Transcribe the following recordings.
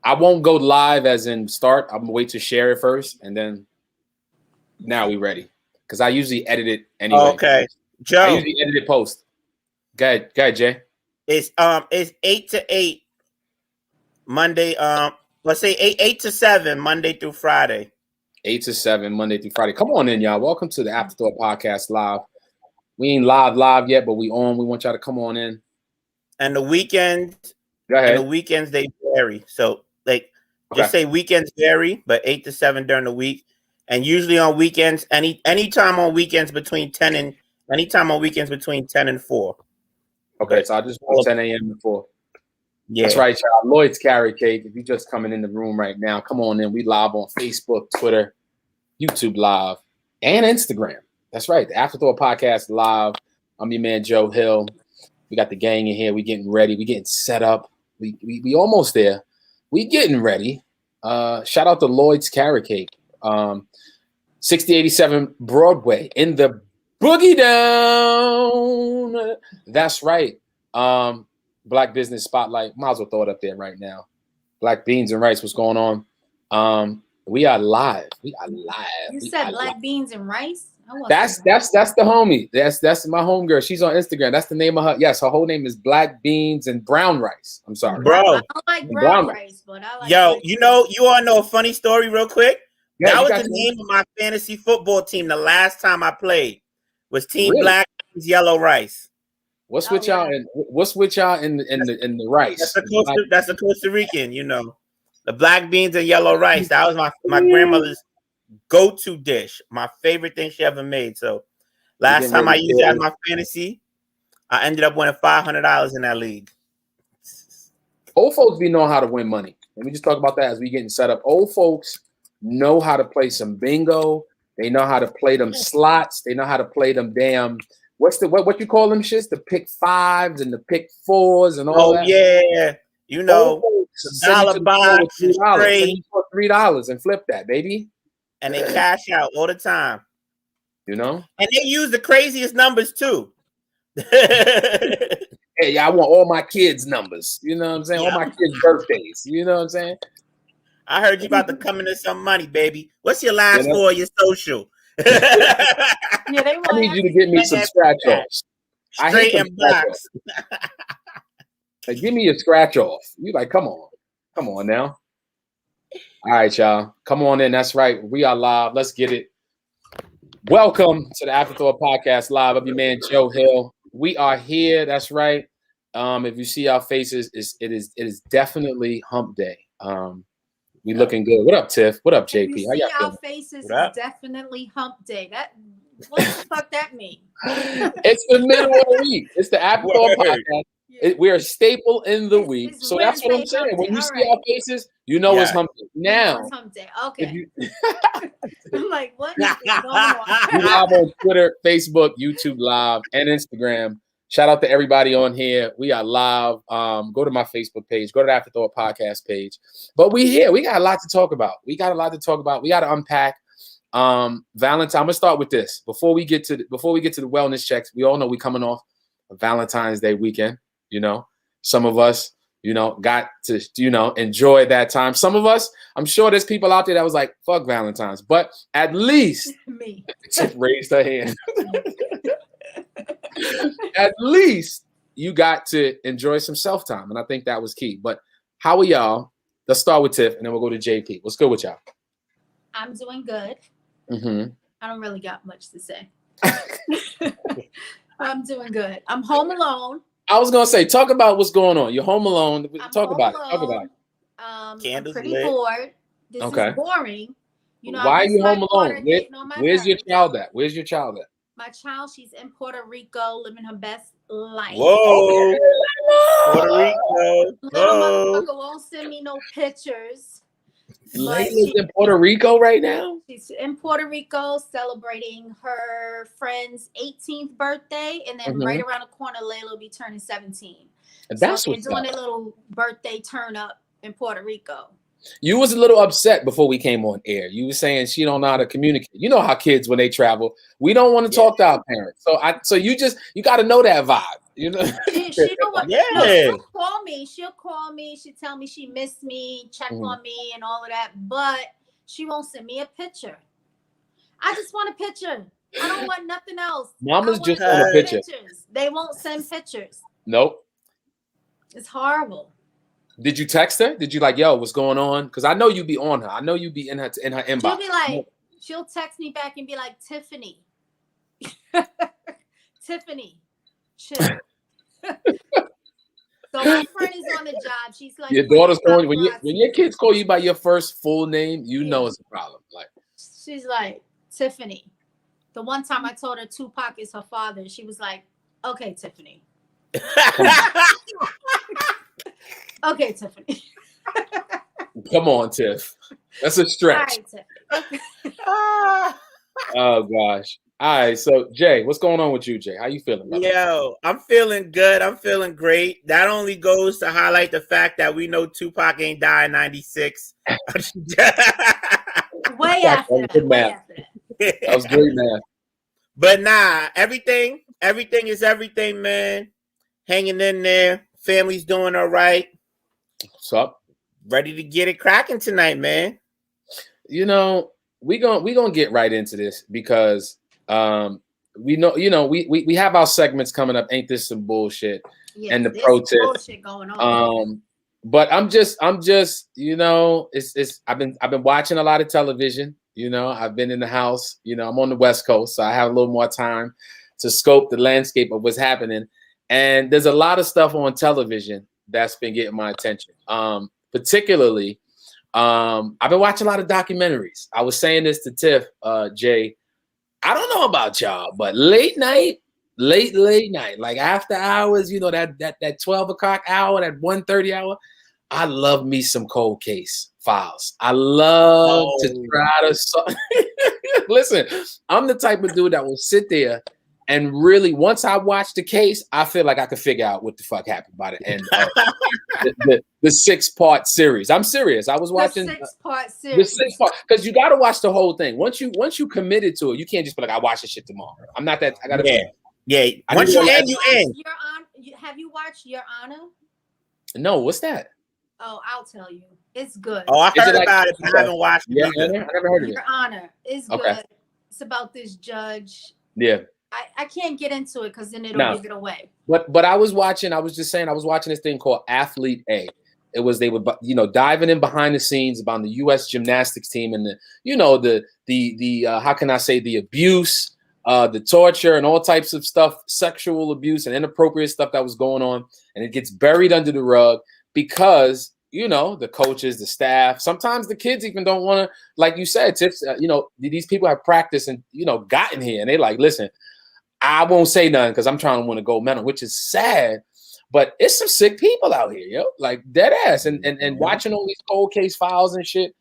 I won't go live as in start. I'm gonna wait to share it first, and then now we ready. Because I usually edit it anyway. Okay, Joe. I usually edit it post. Go ahead, Jay. It's 8 to 8 Monday. Let's say 8 to 7 Monday through Friday. 8 to 7 Monday through Friday. Come on in, y'all. Welcome to the Afterthought Podcast live. We ain't live yet, but we on. We want y'all to come on in. And the weekends. Go ahead. And the weekends they vary. So just say weekends vary, but 8 to 7 during the week. And usually on weekends, anytime on weekends between 10 and 4. Okay, so I just want 10 a.m. to 4. Yeah. That's right, y'all. Lloyd's Carrot Cake. If you're just coming in the room right now, come on in. We live on Facebook, Twitter, YouTube Live, and Instagram. That's right. The Afterthought Podcast live. I'm your man, Joe Hill. We got the gang in here. We getting ready. We getting set up. We almost there. We getting ready. Shout out to Lloyd's Carrot Cake. 6087 Broadway in the Boogie Down. That's right. Black Business Spotlight. Might as well throw it up there right now. Black Beans and Rice. What's going on? We are live. You said Black Beans and Rice? That's the homie. That's my homegirl. She's on Instagram. That's the name of her. Yes, her whole name is Black Beans and Brown Rice. I'm sorry, bro. I don't like brown rice, but I like. Yo, you want to know a funny story real quick? Yeah, that was the name of my fantasy football team the last time I played. Was Team Black Beans Yellow Rice. What's with y'all? What's with y'all in the rice? That's a Costa Rican. The Black Beans and Yellow Rice. That was my grandmother's go-to dish. My favorite thing she ever made. So last time I used it as my fantasy, I ended up winning $500 in that league. Old folks be knowing how to win money. Let me just talk about that as we getting set up. Old folks know how to play some bingo. They know how to play them slots. They know how to play them damn. What you call them shits? The pick 5s and the pick 4s and all that. Oh yeah, dollar box $3 and flip that, baby. And they cash out all the time. And they use the craziest numbers too. Hey, I want all my kids' numbers. You know what I'm saying? Yeah. All my kids' birthdays. You know what I'm saying? I heard you about to come into some money, baby. What's your last four of your social? I need you to get me some scratch offs. Straight and box. Like, give me a scratch off. You like, come on now. All right, y'all. Come on in. That's right. We are live. Let's get it. Welcome to the Afterthought Podcast live. I'm your man, Joe Hill. We are here. That's right. If you see our faces, it is definitely hump day. We looking good. What up, Tiff? What up, JP? How y'all feeling? Our faces is definitely hump day. What the fuck that mean? It's the middle of the week. It's the Afterthought Podcast. Yeah. We're a staple in the week. So that's what I'm saying. When you see our faces, you know it's hump day. Now, it's hump day. Okay. I'm like, what is going on? We live on Twitter, Facebook, YouTube Live, and Instagram. Shout out to everybody on here. We are live. Go to my Facebook page. Go to the Afterthought Podcast page. But we here. We got a lot to talk about. We got to unpack. Valentine. I'm gonna start with this. Before we get to the wellness checks, we all know we coming off a Valentine's Day weekend. Some of us, got to, enjoy that time. Some of us, I'm sure there's people out there that was like, fuck Valentine's. But at least me raised her hand. At least you got to enjoy some self-time. And I think that was key. But how are y'all? Let's start with Tiff and then we'll go to JP. What's good with y'all? I'm doing good. Mm-hmm. I don't really got much to say. I'm doing good. I'm home alone. I was gonna say, talk about what's going on. You're home alone. Talk about it. I'm pretty bored. This is boring. Why are you home alone? Where's your child at? My child, she's in Puerto Rico, living her best life. Whoa, Puerto Rico. Little motherfucker won't send me no pictures. Layla's in Puerto Rico right now? She's in Puerto Rico celebrating her friend's 18th birthday. And then right around the corner, Layla will be turning 17. And that's so they're doing a little birthday turn up in Puerto Rico. You was a little upset before we came on air. You were saying she don't know how to communicate. You know how kids when they travel, we don't want to talk to our parents. So you got to know that vibe. You know. She don't want. Yeah. No, she'll call me. She'll tell me she missed me, check on me, and all of that. But she won't send me a picture. I just want a picture. I don't want nothing else. Mama's just want a picture. They won't send pictures. Nope. It's horrible. Did you text her? Did you like, yo, what's going on? Because I know you be on her. I know you be in her inbox. She'll be like, she'll text me back and be like, Tiffany. Tiffany. Chill. So my friend is on the job. She's like, your daughter's calling when your kids call you by your first full name, you know it's a problem. Like she's like, Tiffany. The one time I told her Tupac is her father, she was like, okay, Tiffany. Okay, Tiffany. Come on, Tiff. That's a stretch. All right, oh gosh. All right. So Jay, what's going on with you, Jay? How you feeling? Yo, I'm feeling good. I'm feeling great. That only goes to highlight the fact that we know Tupac ain't died in 96. Way after that. That was great, man. But nah, everything is everything, man. Hanging in there. Family's doing all right. What's up? Ready to get it cracking tonight, man. You know, we gonna get right into this because we know, we have our segments coming up. Ain't this some bullshit? Yeah, and the pro tip. Bullshit going on. But I'm just, it's I've been watching a lot of television. I've been in the house. I'm on the West Coast, so I have a little more time to scope the landscape of what's happening. And there's a lot of stuff on television that's been getting my attention. Particularly, I've been watching a lot of documentaries. I was saying this to Tiff, Jay. I don't know about y'all, but late night, like after hours, that 12 o'clock hour, that 1:30 hour, I love me some cold case files. I love to try to listen. I'm the type of dude that will sit there and really, once I watch the case, I feel like I could figure out what the fuck happened by the end of the 6-part series. I'm serious. I was watching the 6-part series. The 6-part, because you got to watch the whole thing. Once you committed to it, you can't just be like, I watch this shit tomorrow. I'm not that. I gotta. Yeah. Once you end, you end. Have you watched Your Honor? No. What's that? Oh, I'll tell you. It's good. Oh, I heard about it, but I haven't watched it. Yeah, I never heard of it. Your Honor is good. It's about this judge. Yeah. I can't get into it because then it'll give it away. But I was watching this thing called Athlete A. It was, they were, diving in behind the scenes about the U.S. gymnastics team and the how can I say, the abuse, the torture and all types of stuff, sexual abuse and inappropriate stuff that was going on. And it gets buried under the rug because, the coaches, the staff, sometimes the kids even don't want to, like you said, Tips, these people have practiced and, gotten here and they like, listen, I won't say nothing because I'm trying to win a gold medal, which is sad. But it's some sick people out here, yo, like dead ass. And watching all these cold case files and shit,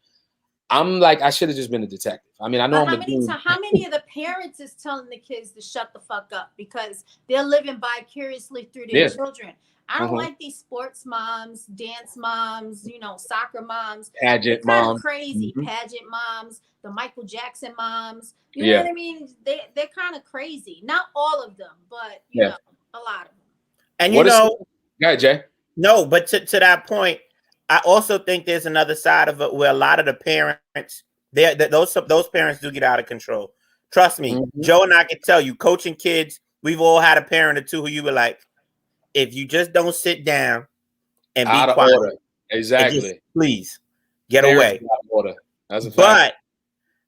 I'm like, I should have just been a detective. I mean, I know how many of the parents is telling the kids to shut the fuck up because they're living vicariously through their children? I don't like these sports moms, dance moms, soccer moms, pageant moms, crazy pageant moms, the Michael Jackson moms. You know what I mean? They're kind of crazy. Not all of them, but a lot of them. And go ahead, Jay. No, but to that point, I also think there's another side of it where a lot of the parents, those parents do get out of control. Trust me, Joe and I can tell you, coaching kids, we've all had a parent or two who you were like, if you just don't sit down and be quiet, order. Exactly. Just, please get away. That's a fact. But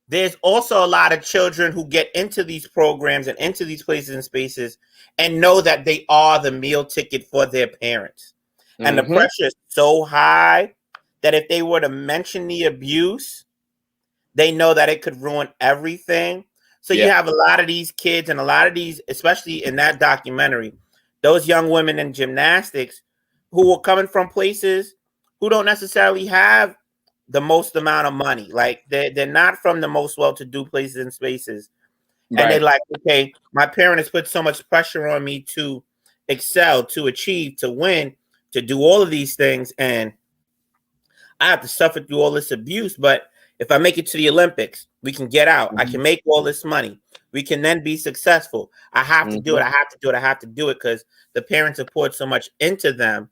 there's also a lot of children who get into these programs and into these places and spaces and know that they are the meal ticket for their parents. And the pressure is so high that if they were to mention the abuse, they know that it could ruin everything. So you have a lot of these kids and a lot of these, especially in that documentary, those young women in gymnastics who were coming from places who don't necessarily have the most amount of money. Like they're not from the most well-to-do places and spaces. Right. And they're like, okay, my parent has put so much pressure on me to excel, to achieve, to win, to do all of these things. And I have to suffer through all this abuse, but if I make it to the Olympics, we can get out. I can make all this money. We can then be successful. I have to do it. I have to do it. I have to do it because the parents have poured so much into them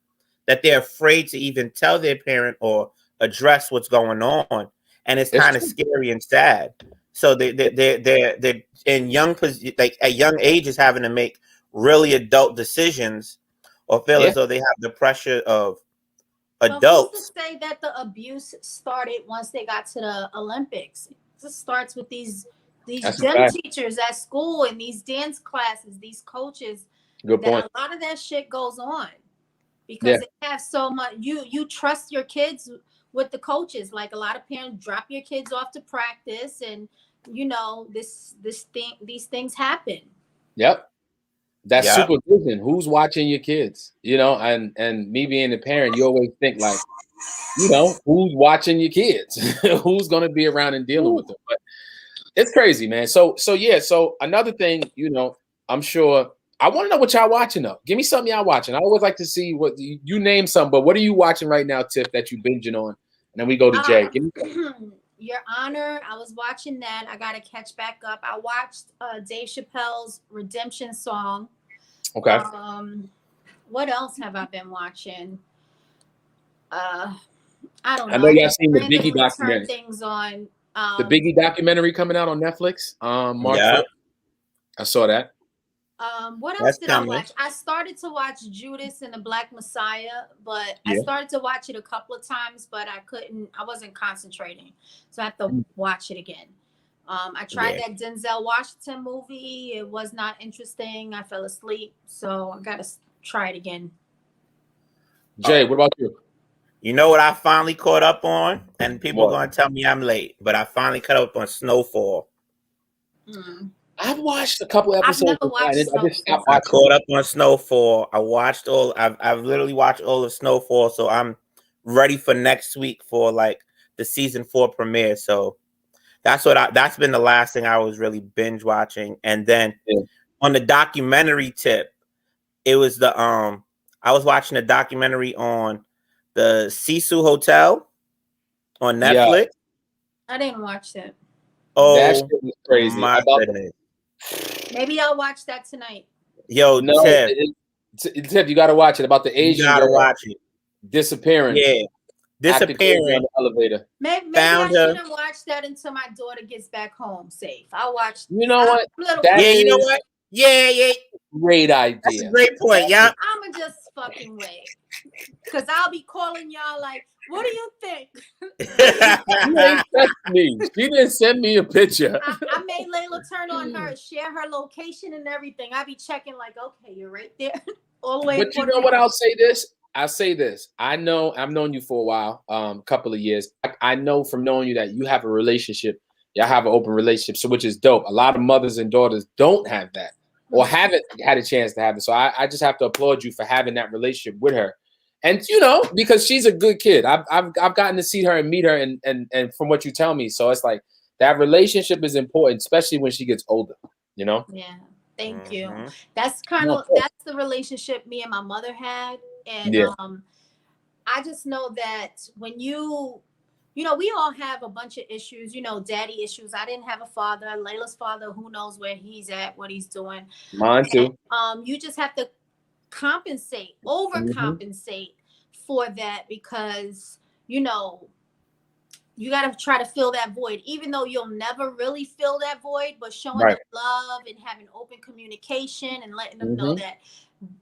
that they're afraid to even tell their parent or address what's going on. And it's kind of scary and sad. So they're in like at young ages having to make really adult decisions or feel as though they have the pressure of adults. Who's to say that the abuse started once they got to the Olympics? It just starts with these gym teachers at school and these dance classes, these coaches. Good point. A lot of that shit goes on because they have so much. You trust your kids with the coaches. Like a lot of parents drop your kids off to practice, and these things happen. Yep. That's supervision. Who's watching your kids? And me being a parent, you always think like, who's watching your kids? Who's gonna be around and dealing with them? But it's crazy, man. So another thing, I'm sure I want to know what y'all watching though. Give me something y'all watching. I always like to see what you name some, but what are you watching right now, Tiff, that you binging on? And then we go to Jay. Give me Your Honor, I was watching that. I gotta catch back up. I watched Dave Chappelle's Redemption Song. Okay. What else have I been watching? I don't know. I know y'all seen the Biggie documentary. Things on the Biggie documentary coming out on Netflix. March 5th. I saw that. What else did I watch? I started to watch Judas and the Black Messiah, but I started to watch it a couple of times, but I wasn't concentrating. So I have to watch it again. I tried that Denzel Washington movie. It was not interesting. I fell asleep. So I got to try it again. Jay, what about you? You know what I finally caught up on? And people are going to tell me I'm late, but I finally caught up on Snowfall. I've watched a couple episodes. I've never watched I caught up on Snowfall. I've literally watched all of Snowfall, so I'm ready for next week for like the season 4 premiere. So that's been the last thing I was really binge watching. And then on the documentary tip, it was I was watching a documentary on the Sisu Hotel on Netflix. I didn't watch that. Oh, that shit was crazy. My goodness. Maybe I'll watch that tonight. Yo, no, Tiff, you got to watch it about the Asian. You got to watch it. Disappearing. Yeah. Disappearing on the elevator. Maybe I shouldn't watch that until my daughter gets back home safe. I'll watch. You know what? You know what? Yeah. Great idea. That's a great point. Yeah. I'ma just fucking wait. Because I'll be calling y'all like, what do you think? She ain't text me. She didn't send me a picture. I made Layla turn on her, share her location and everything. I be checking like, okay, you're right there. All the way. But you know what? I'll say this. I've known you for a while, couple of years. I know from knowing you that you have a relationship. Y'all have an open relationship, so which is dope. A lot of mothers and daughters don't have that or haven't had a chance to have it. So I just have to applaud you for having that relationship with her. And because she's a good kid. I've gotten to see her and meet her and from what you tell me. So it's like that relationship is important, especially when she gets older, Yeah. Thank you. That's that's the relationship me and my mother had. And I just know that when we all have a bunch of issues, daddy issues. I didn't have a father. Layla's father, who knows where he's at, what he's doing. Mine too. And, you just have to overcompensate for that because, you got to try to fill that void, even though you'll never really fill that void, but showing them love and having open communication and letting them know that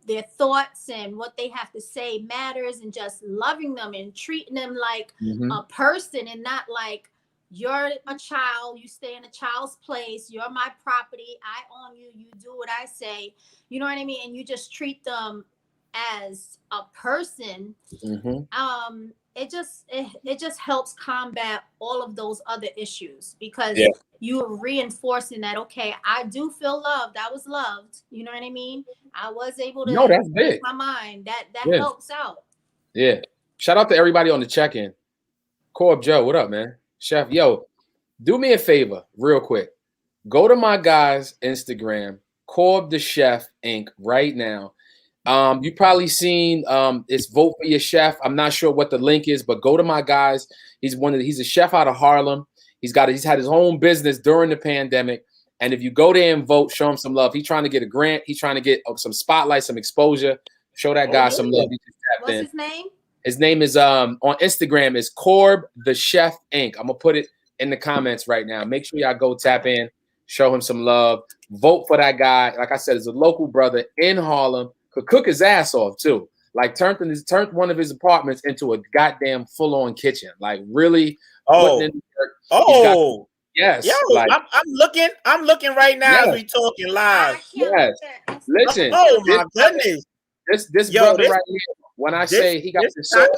their thoughts and what they have to say matters, and just loving them and treating them like a person and not like you're a child, you stay in a child's place, you're my property, I own you, you do what I say, you know what I mean? And you just treat them as a person. It just helps combat all of those other issues because you're reinforcing that, okay, I do feel loved. I was loved. You know what I mean? I was able to that's big. my mind. That helps out. Yeah. Shout out to everybody on the check-in. Corb Joe, what up, man? Chef, yo, do me a favor real quick. Go to my guy's Instagram, Corb the Chef Inc. right now. You probably seen it's Vote for Your Chef. I'm not sure what the link is, but go to my guys. He's a chef out of Harlem. He's had his own business during the pandemic. And if you go there and vote, show him some love. He's trying to get a grant. He's trying to get some spotlight, some exposure. Show that guy some love. What's his name? His name is on Instagram is Corb the Chef Inc. I'm gonna put it in the comments right now. Make sure y'all go tap in, show him some love, vote for that guy. Like I said, it's a local brother in Harlem. Could cook his ass off too. Like turned one of his apartments into a goddamn full-on kitchen. Like really putting in the work. Yes. Yo, like, I'm looking right now as we talking live. Yes. Listen. Oh my goodness. This brother right here. When I say he got the sauce,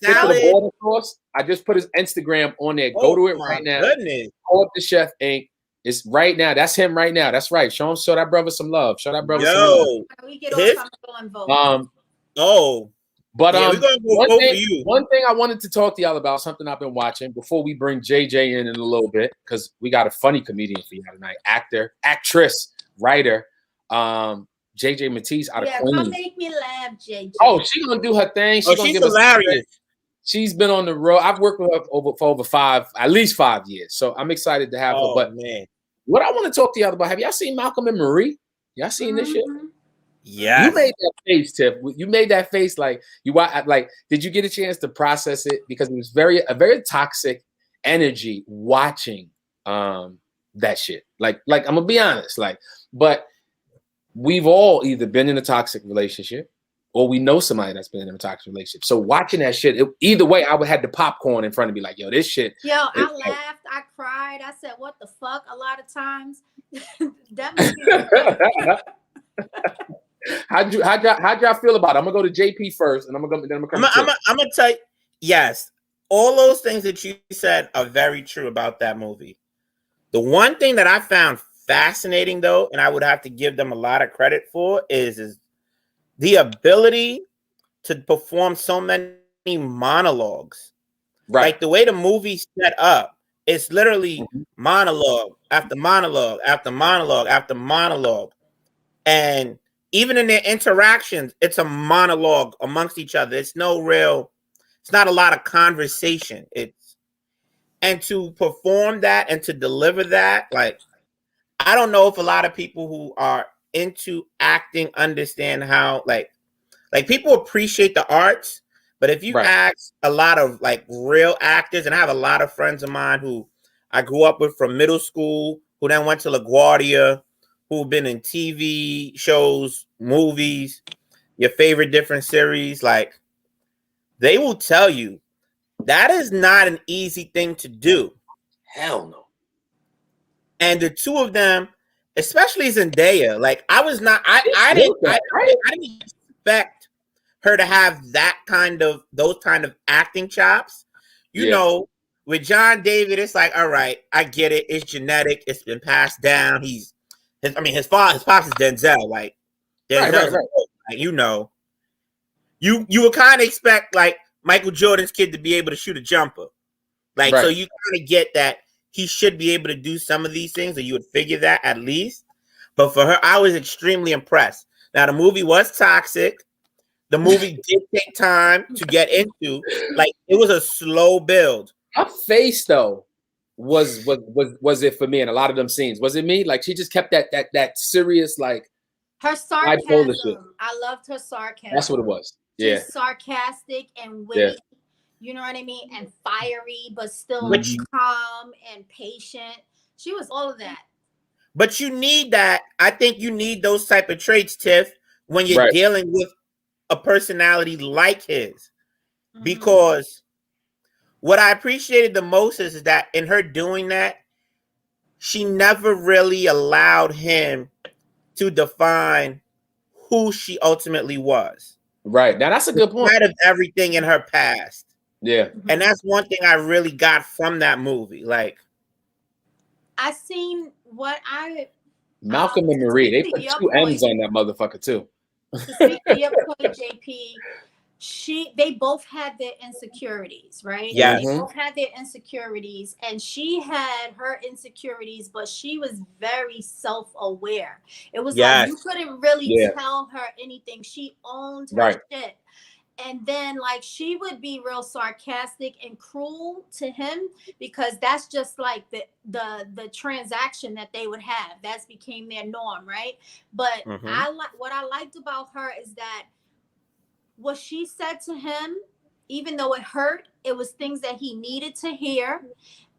the sauce, I just put his Instagram on there. Go to it right now. Call up the Chef Inc. It's right now. That's him right now. That's right. Show that brother some love. Show that brother some love. We get off, I'm going to vote. But one thing I wanted to talk to y'all about, something I've been watching before we bring JJ in a little bit, because we got a funny comedian for you tonight. Actor, actress, writer. JJ Mattise out of Queens. Come make me laugh, JJ. Oh, she's gonna do her thing. She's gonna give hilarious. She's been on the road. I've worked with her for at least 5 years. So I'm excited to have her. But man, what I want to talk to y'all about, have y'all seen Malcolm and Marie? Y'all seen this shit? Yeah. You made that face, Tiff. You made that face like did you get a chance to process it? Because it was a very toxic energy watching that shit. Like I'm gonna be honest. But we've all either been in a toxic relationship or we know somebody that's been in a toxic relationship. So watching that shit, either way, I would have the popcorn in front of me like, yo, this shit. Yo, I laughed, I cried, I said, what the fuck? A lot of times. That must be How'd y'all feel about it? I'm gonna go to JP first, and I'm gonna tell you, yes, all those things that you said are very true about that movie. The one thing that I found fascinating, though, and I would have to give them a lot of credit for, is the ability to perform so many monologues. Right. Like the way the movie's set up, it's literally monologue after monologue after monologue after monologue. And even in their interactions, it's a monologue amongst each other. It's not a lot of conversation. And to perform that and to deliver that, like, I don't know if a lot of people who are into acting understand how, like people appreciate the arts, but if you ask a lot of like real actors, and I have a lot of friends of mine who I grew up with from middle school, who then went to LaGuardia, who've been in TV shows, movies, your favorite different series, like they will tell you that is not an easy thing to do. Hell no. And the two of them, especially Zendaya, like I didn't expect her to have those kind of acting chops. You know, with John David, it's like, all right, I get it. It's genetic. It's been passed down. His pops is Denzel. Like Denzel, like, you know, you would kind of expect like Michael Jordan's kid to be able to shoot a jumper. Like, so you kind of get that he should be able to do some of these things, or you would figure that at least. But for her, I was extremely impressed. Now, the movie was toxic. The movie did take time to get into. Like, it was a slow build. Her face, though, was it for me in a lot of them scenes? Was it me? Like, she just kept that serious, like, her sarcasm. I loved her sarcasm. That's what it was. Yeah. She's sarcastic and witty. Yeah. You know what I mean? And fiery, but still calm and patient. She was all of that. But you need that. I think you need those type of traits, Tiff, when you're dealing with a personality like his. Because what I appreciated the most is that in her doing that, she never really allowed him to define who she ultimately was. Right. Now, that's a good point. Out of everything in her past. Yeah. And that's one thing I really got from that movie. Like, I seen what Malcolm and Marie, they put two M's on that motherfucker too. To speak to your point, JP, they both had their insecurities, right? Yeah. They both had their insecurities, and she had her insecurities, but she was very self-aware. It was like you couldn't really tell her anything. She owned her shit. And then like she would be real sarcastic and cruel to him because that's just like the transaction that they would have. That's became their norm, right? But what I liked about her is that what she said to him, even though it hurt, it was things that he needed to hear,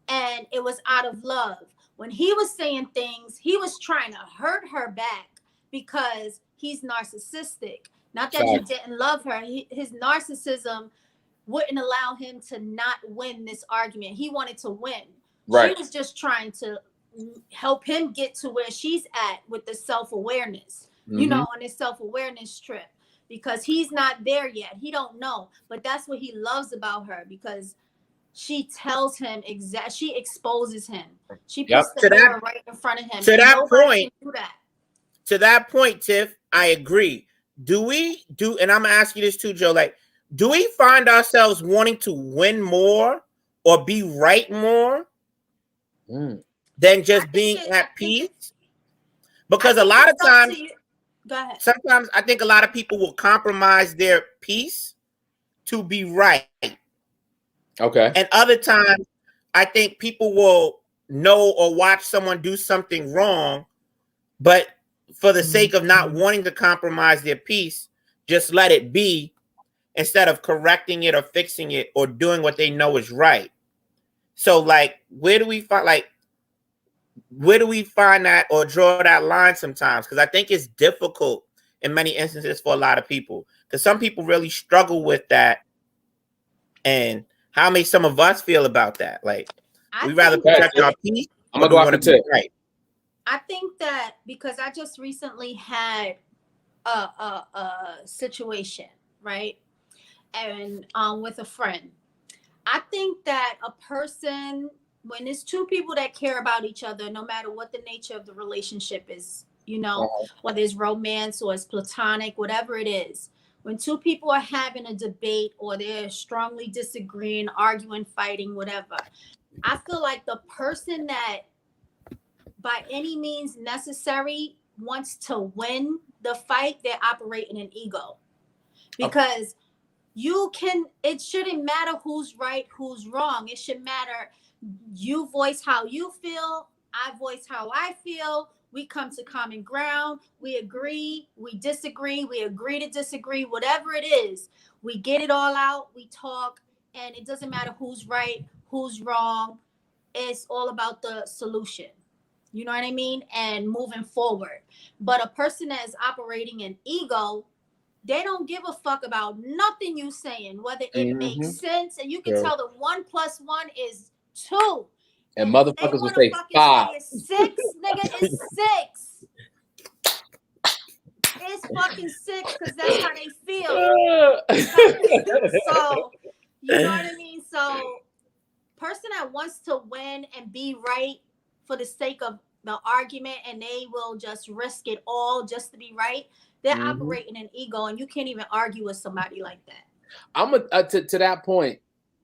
and it was out of love. When he was saying things, he was trying to hurt her back because he's narcissistic. Not that he didn't love her. His narcissism wouldn't allow him to not win this argument. He wanted to win. She was just trying to help him get to where she's at with the self-awareness, you know, on his self-awareness trip, because he's not there yet. He don't know. But that's what he loves about her, because she tells him she exposes him. She puts the mirror right in front of him. To that point, Tiff, I agree. And I'm gonna ask you this too, Joe, like, do we find ourselves wanting to win more or be right more than just being at peace? Because a lot of times, sometimes I think a lot of people will compromise their peace to be right. Okay. And other times, I think people will know or watch someone do something wrong, but for the sake of not wanting to compromise their peace, just let it be instead of correcting it or fixing it or doing what they know is right. So, like, where do we find that or draw that line sometimes? Because I think it's difficult in many instances for a lot of people, because some people really struggle with that. And how may some of us feel about that? Like, we rather protect our peace. I'm gonna go off the tip. Right. I think that because I just recently had a situation, right, and with a friend. I think that a person, when it's two people that care about each other, no matter what the nature of the relationship is, you know, whether it's romance or it's platonic, whatever it is, when two people are having a debate or they're strongly disagreeing, arguing, fighting, whatever, I feel like the person that by any means necessary wants to win the fight, they're operating an ego. Because it shouldn't matter who's right, who's wrong. It should matter, you voice how you feel, I voice how I feel. We come to common ground. We agree, we disagree, we agree to disagree, whatever it is. We get it all out, we talk, and it doesn't matter who's right, who's wrong. It's all about the solution. You know what I mean? And moving forward. But a person that is operating an ego, they don't give a fuck about nothing you saying, whether it makes sense. And you can tell that 1 + 1 is 2. And motherfuckers will say 5. It's 6, nigga, it's 6. It's fucking 6 because that's how they feel. So, you know what I mean? So, person that wants to win and be right for the sake of the argument, and they will just risk it all just to be right, they're operating an ego, and you can't even argue with somebody like that. To that point,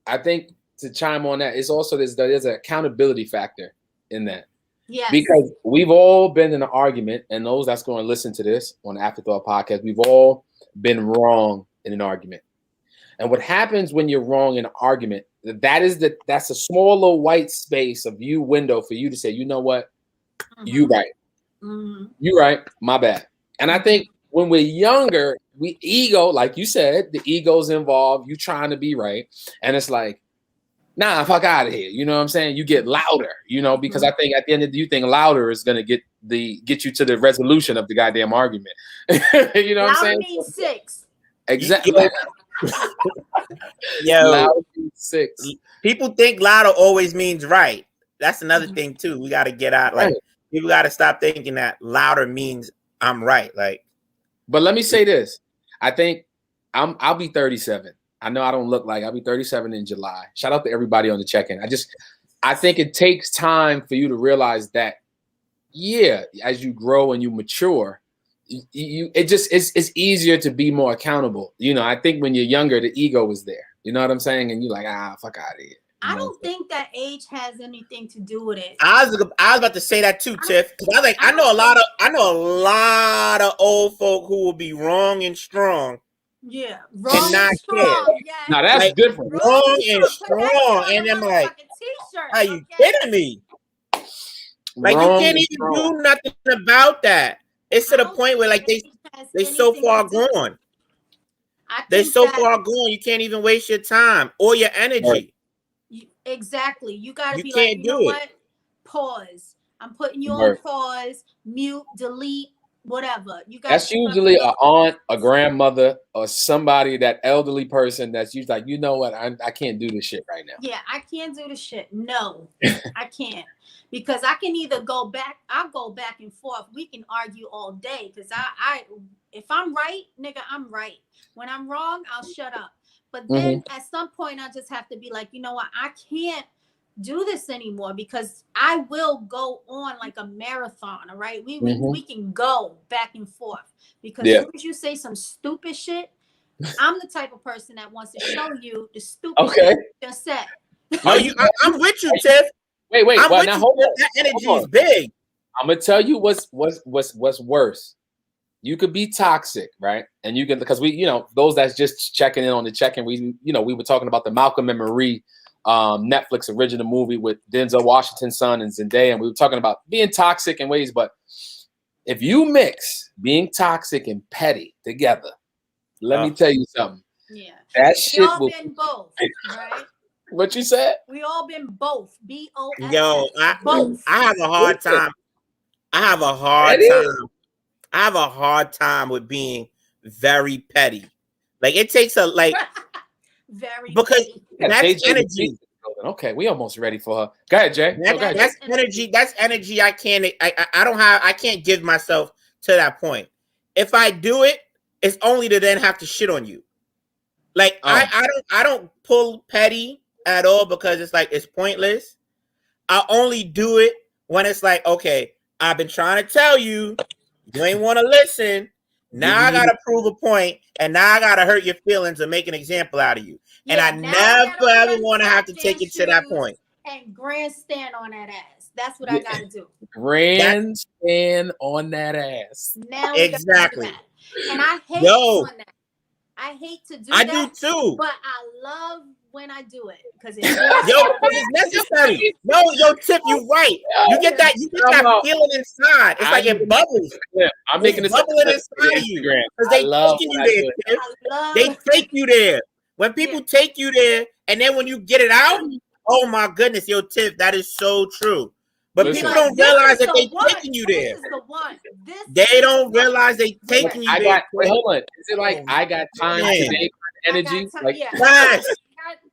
I think, to chime on that, it's also there's an accountability factor in that. Yes. Because we've all been in an argument, and those that's going to listen to this on the Afterthought podcast, we've all been wrong in an argument. And what happens when you're wrong in an argument, that's a small little white space of window for you to say, you know what, you right. You right, my bad. And I think when we're younger, ego, like you said, the ego's involved, you trying to be right. And it's like, nah, fuck out of here. You know what I'm saying? You get louder, you know, because I think at the end of the day, you think louder is going to get you to the resolution of the goddamn argument. You know what I'm saying? Means 6. Exactly. Yo, louder means 6. People think louder always means right. That's another thing too. We got to get out. Like, people got to stop thinking that louder means I'm right. Like, but let me say this. I think I'll be 37. I know I don't look like I'll be 37 in July. Shout out to everybody on the check-in. I think it takes time for you to realize that, yeah, as you grow and you mature, it's easier to be more accountable. You know, I think when you're younger, the ego is there. You know what I'm saying? And you're like, fuck out of here. I don't think that age has anything to do with it. I was about to say that too, Tiff. Because I know a lot of old folk who will be wrong and strong. Yeah, wrong and strong. Yeah. Now that's like, different. Wrong and strong, and I'm like, are you kidding me? Like you can't even do nothing about that. It's to the point where like they so far gone. They're so far gone. You can't even waste your time or your energy. Exactly. You got to be like, you know what? Pause. I'm putting you on pause, mute, delete, whatever. You got. That's usually an aunt, a grandmother, or somebody, that elderly person that's usually like, you know what? I can't do this shit right now. Yeah, I can't do this shit. No, I can't. Because I can either go back, I'll go back and forth. We can argue all day. Because if I'm right, nigga, I'm right. When I'm wrong, I'll shut up. But then at some point, I just have to be like, you know what? I can't do this anymore because I will go on like a marathon. All right. We can go back and forth because as soon as you say some stupid shit, I'm the type of person that wants to show you the stupid shit you just said. I'm with you, Tiff. Wait. Well, now hold on. That energy is big. I'm gonna tell you what's worse. You could be toxic, right? And you can, because we, you know, those that's just checking in on the check-in, we were talking about the Malcolm and Marie Netflix original movie with Denzel Washington's son and Zendaya, and we were talking about being toxic in ways. But if you mix being toxic and petty together, let me tell you something. Yeah, that shit will been both, right? What you said? We all been both. BOS. Yo, both. I have a hard time. I have a hard time with being very petty. Like it takes a very because petty. That's energy. Okay, we almost ready for her. Go ahead, Jay. That's energy. That's energy. I can't give myself to that point. If I do it, it's only to then have to shit on you. Like I don't pull petty at all because it's like it's pointless. I only do it when it's like, okay, I've been trying to tell you, you ain't want to listen. Now I gotta prove a point, and now I gotta hurt your feelings and make an example out of you. And I never ever want to have to take it to that point. And grandstand on that ass. That's what I gotta do. Grandstand on that ass. Now exactly. And I hate doing that. I hate to do that. I do too. But I love when I do it because it's necessary. No, Tip, you're right. You get that feeling inside. It's like it bubbles. Yeah, I'm making this bubbling inside of you because they taking you there. They take you there. When people take you there, and then when you get it out, oh my goodness, Tip, that is so true. But people don't realize that they're taking you there. This is the one. They don't realize they taking you there. Wait, hold on. Is it like I got time today? Energy? Yes.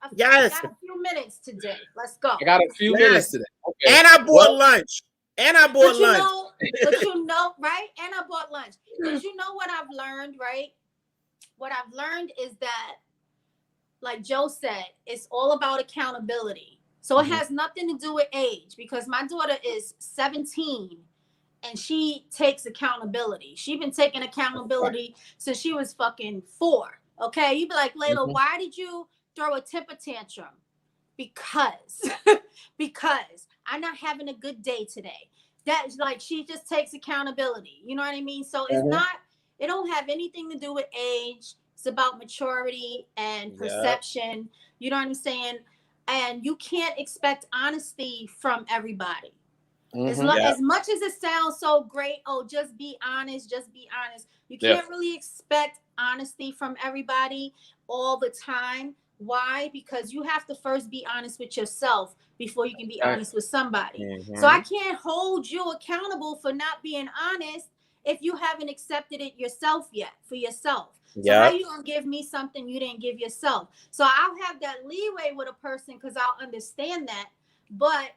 I got a few minutes today. Let's go. I got a few minutes today. Okay. And I bought lunch. But you know, right? And I bought lunch. Because you know what I've learned, right? What I've learned is that, like Joe said, it's all about accountability. So it has nothing to do with age because my daughter is 17 and she takes accountability. She's been taking accountability since she was fucking 4. Okay. You'd be like, Layla, why did you throw a temper tantrum? Because I'm not having a good day today. That's like, she just takes accountability. You know what I mean? So it's it don't have anything to do with age. It's about maturity and perception. You know what I'm saying? And you can't expect honesty from everybody. As much as it sounds so great, just be honest, You can't really expect honesty from everybody all the time. Why? Because you have to first be honest with yourself before you can be honest with somebody. So I can't hold you accountable for not being honest if you haven't accepted it yourself yet for yourself. So how you gonna give me something you didn't give yourself? So I'll have that leeway with a person because I'll understand that. But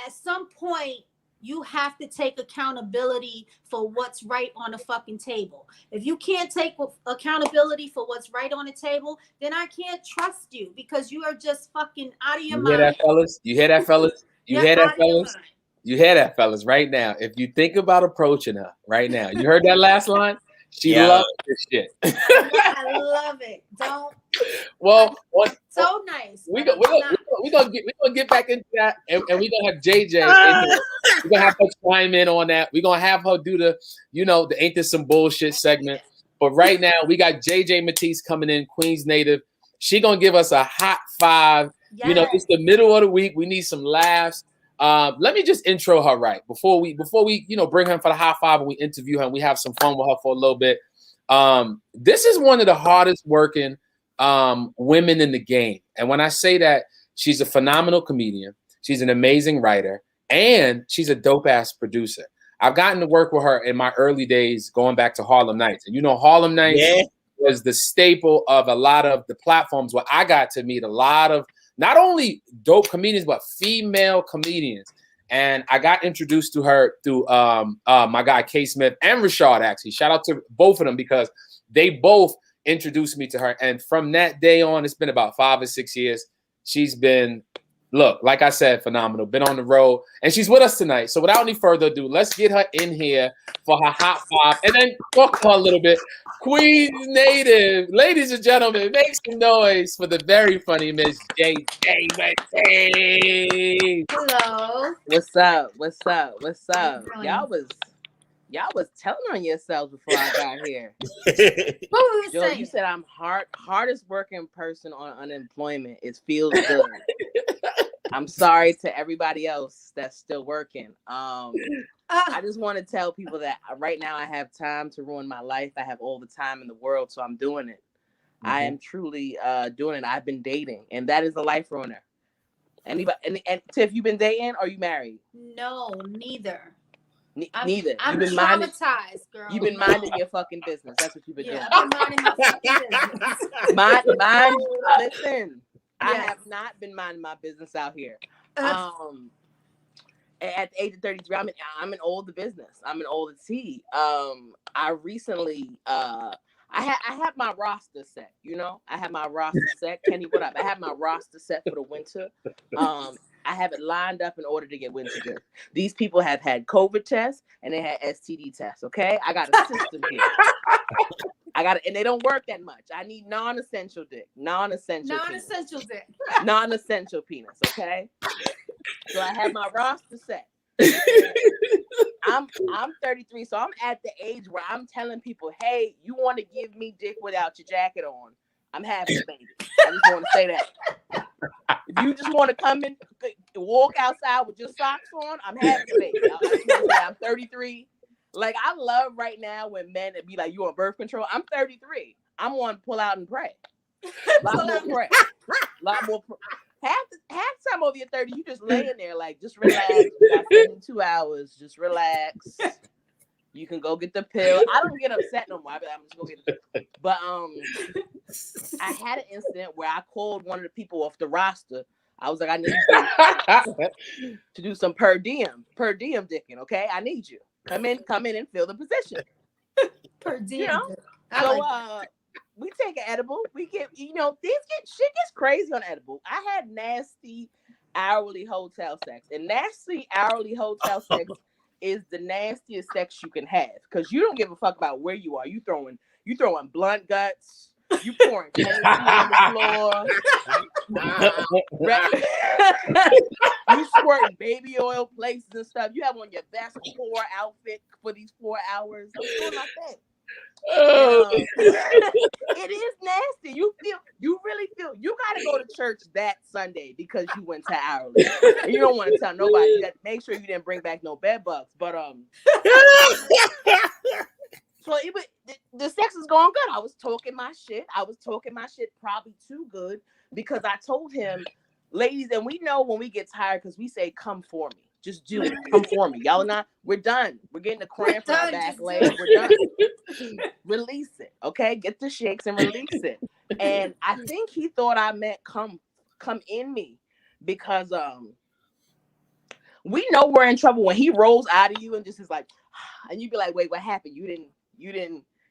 at some point, you have to take accountability for what's right on the fucking table. If you can't take accountability for what's right on the table, then I can't trust you because you are just fucking out of your mind. You hear that, fellas? You hear that, fellas? You hear that, fellas, right now. If you think about approaching her right now, you heard that last line? She loves this shit. I love it. Don't. Well, so nice. We're gonna get back into that, and we're gonna have JJ in here. We're gonna have her chime in on that. We're gonna have her do the Ain't This Some Bullshit segment. But right now, we got JJ Mattise coming in, Queens native. She gonna give us a hot five. Yes. It's the middle of the week. We need some laughs. Let me just intro her right before we bring her for the high five and we interview her and we have some fun with her for a little bit. This is one of the hardest working women in the game, and when I say that, she's a phenomenal comedian, she's an amazing writer, and she's a dope ass producer. I've gotten to work with her in my early days, going back to Harlem Nights, and Harlem Nights was the staple of a lot of the platforms where I got to meet a lot of not only dope comedians, but female comedians. And I got introduced to her through my guy K Smith and Rashad, actually. Shout out to both of them because they both introduced me to her. And from that day on, it's been about 5 or 6 years. She's been, like I said, phenomenal. Been on the road. And she's with us tonight. So without any further ado, let's get her in here for her hot five and then talk her a little bit. Queens native, ladies and gentlemen, make some noise for the very funny Miss JJ Mattise. Hello. What's up? What's up? What's up? Y'all was telling on yourselves before I got here. Joe, you said I'm hardest working person on unemployment. It feels good. I'm sorry to everybody else that's still working. I just want to tell people that right now I have time to ruin my life. I have all the time in the world, so I'm doing it. Mm-hmm. I am truly doing it. I've been dating, and that is a life ruiner. Anybody? And Tiff, you been dating or you married? No, neither. Neither. I'm traumatized, girl. You've been minding your fucking business. That's what you've been doing. I've been minding my fucking business. Listen, I have not been minding my business out here. At the age of 33, I'm in all the business. I'm in all the tea. I recently I have my roster set, I have my roster set. Kenny, what up? I have my roster set for the winter. I have it lined up in order to get winter good. These people have had COVID tests and they had STD tests. Okay, I got a system here. And they don't work that much. I need non-essential dick, non-essential dick, non-essential penis. Okay, so I have my roster set. I'm 33, so I'm at the age where I'm telling people, hey, you want to give me dick without your jacket on? I'm having a baby. I just want to say that. If you just want to come in, walk outside with your socks on, I'm having a baby. I'm 33. Like, I love right now when men be like, you on birth control? I'm 33. I'm on pull out and pray. Lot more. Half the time over your 30, you just laying there like, just relax. You got 72 hours. Just relax. You can go get the pill. I don't get upset no more. I'm just gonna get the pill. But I had an incident where I called one of the people off the roster. I was like, I need you to do some per diem dicking. Okay, I need you. Come in and fill the position. Per diem. So we take an edible. We get, shit gets crazy on edible. I had nasty hourly hotel sex, and nasty hourly hotel sex is the nastiest sex you can have because you don't give a fuck about where you are. You throwing blunt guts. You pouring Tennessee on the floor. You squirting baby oil places and stuff. You have on your best poor outfit for these 4 hours. I'm doing my thing. It is nasty. You really feel you gotta go to church that Sunday because you went to hourly. And you don't want to tell nobody that. Make sure you didn't bring back no bed bugs. But so the sex is going good. I was talking my shit probably too good because I told him, ladies, and we know when we get tired because we say, come for me. Just do it. Come for me. Y'all not, we're done. We're getting the cramp in our back leg. We're done. Release it. Okay? Get the shakes and release it. And I think he thought I meant come in me because we know we're in trouble when he rolls out of you and just is like, and you be like, wait, what happened?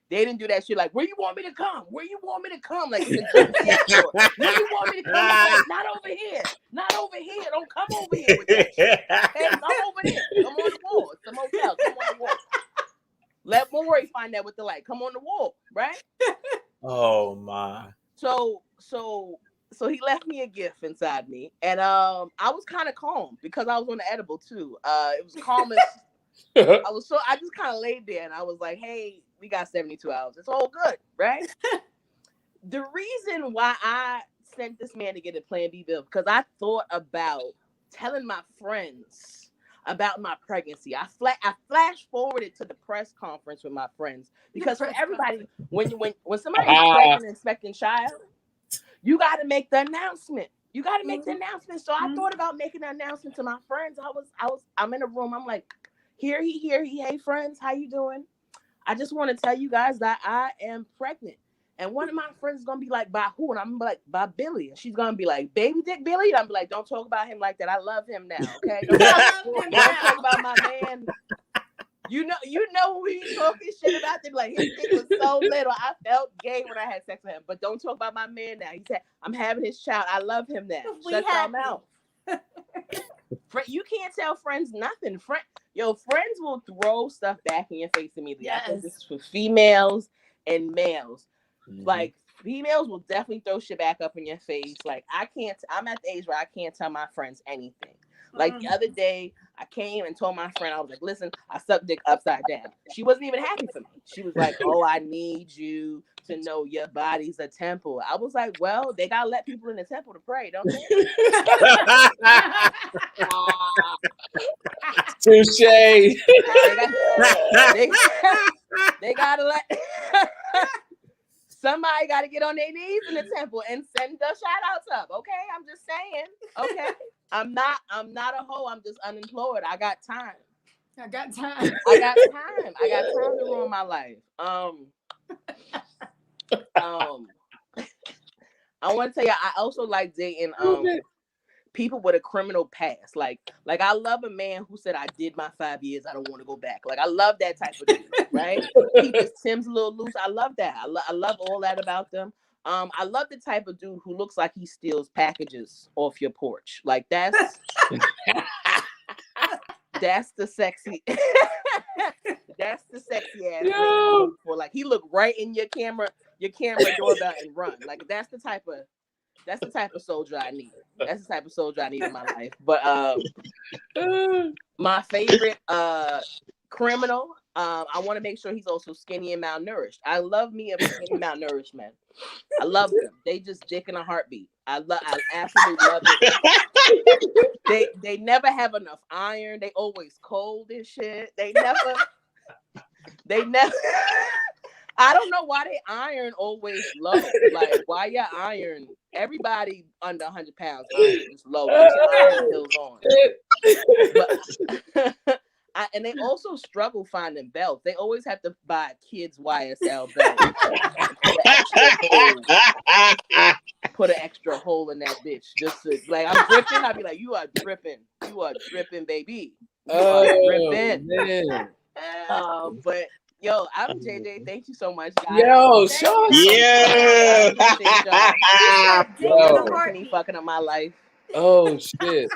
They didn't do that shit like, where you want me to come? Where you want me to come? Like, where you want me to come? Like, not over here. Not over here. Don't come over here with that shit. Okay? I'm over there. a gift inside me, and I was kind of calm because I was on the edible too. It was calm as I just kind of laid there and I was like, hey, we got 72 hours. It's all good, right? The reason why I sent this man to get a Plan B bill because I thought about telling my friends about my pregnancy. I flash forwarded to the press conference with my friends because for everybody, when somebody's pregnant and expecting child, you got to make the announcement. You got to make the announcement. So I thought about making an announcement to my friends. I'm in a room. I'm like, here he. Hey friends, how you doing? I just want to tell you guys that I am pregnant. And one of my friends is gonna be like, by who? And I'm like, by Billy. And she's gonna be like, baby dick Billy. And I'm like, don't talk about him like that. I love him now. Okay. Don't talk about my man. You know when we talking shit about them, like his dick was so little. I felt gay when I had sex with him. But don't talk about my man now. He said, I'm having his child. I love him now. Shut your mouth. You can't tell friends nothing. Friends will throw stuff back in your face immediately. Yes. I think this is for females and males. Like females will definitely throw shit back up in your face. Like I'm at the age where I can't tell my friends anything. Like the other day, I came and told my friend, I was like, listen, I suck dick upside down. She wasn't even happy for me. She was like, oh, I need you to know your body's a temple. I was like, well, they gotta let people in the temple to pray, don't they? Touche. They gotta let somebody gotta get on their knees in the temple and send the shout outs up. Okay, I'm just saying. Okay, I'm not a hoe. I'm just unemployed. I got time. I got time to ruin my life. I want to tell you, I also like dating people with a criminal past. Like I love a man who said, I did my 5 years. I don't want to go back. Like I love that type of dude, right? Keep his Tim's a little loose. I love that. I love all that about them. I love the type of dude who looks like he steals packages off your porch. Like that's the sexy that's the sexy ass man for. Like he looked right in your camera doorbell and run. Like that's the type of soldier I need. That's the type of soldier I need in my life. But my favorite criminal, I want to make sure he's also skinny and malnourished. I love me a skinny malnourished man. I love them. They just dick in a heartbeat. I absolutely love it. They never have enough iron. They always cold and shit. They never I don't know why they iron always low. Like, why your iron? Everybody under 100 pounds iron is low. Put your iron pills on. But, and they also struggle finding belts. They always have to buy kids YSL belts. Put an extra hole in that bitch. Just to, like, I'm dripping. I'd be like, you are dripping. You are dripping, baby. You are dripping. Man. But yo, I'm JJ. Thank you so much, guys. Yo, sure. Yeah. Yo, fucking up my life. Oh shit.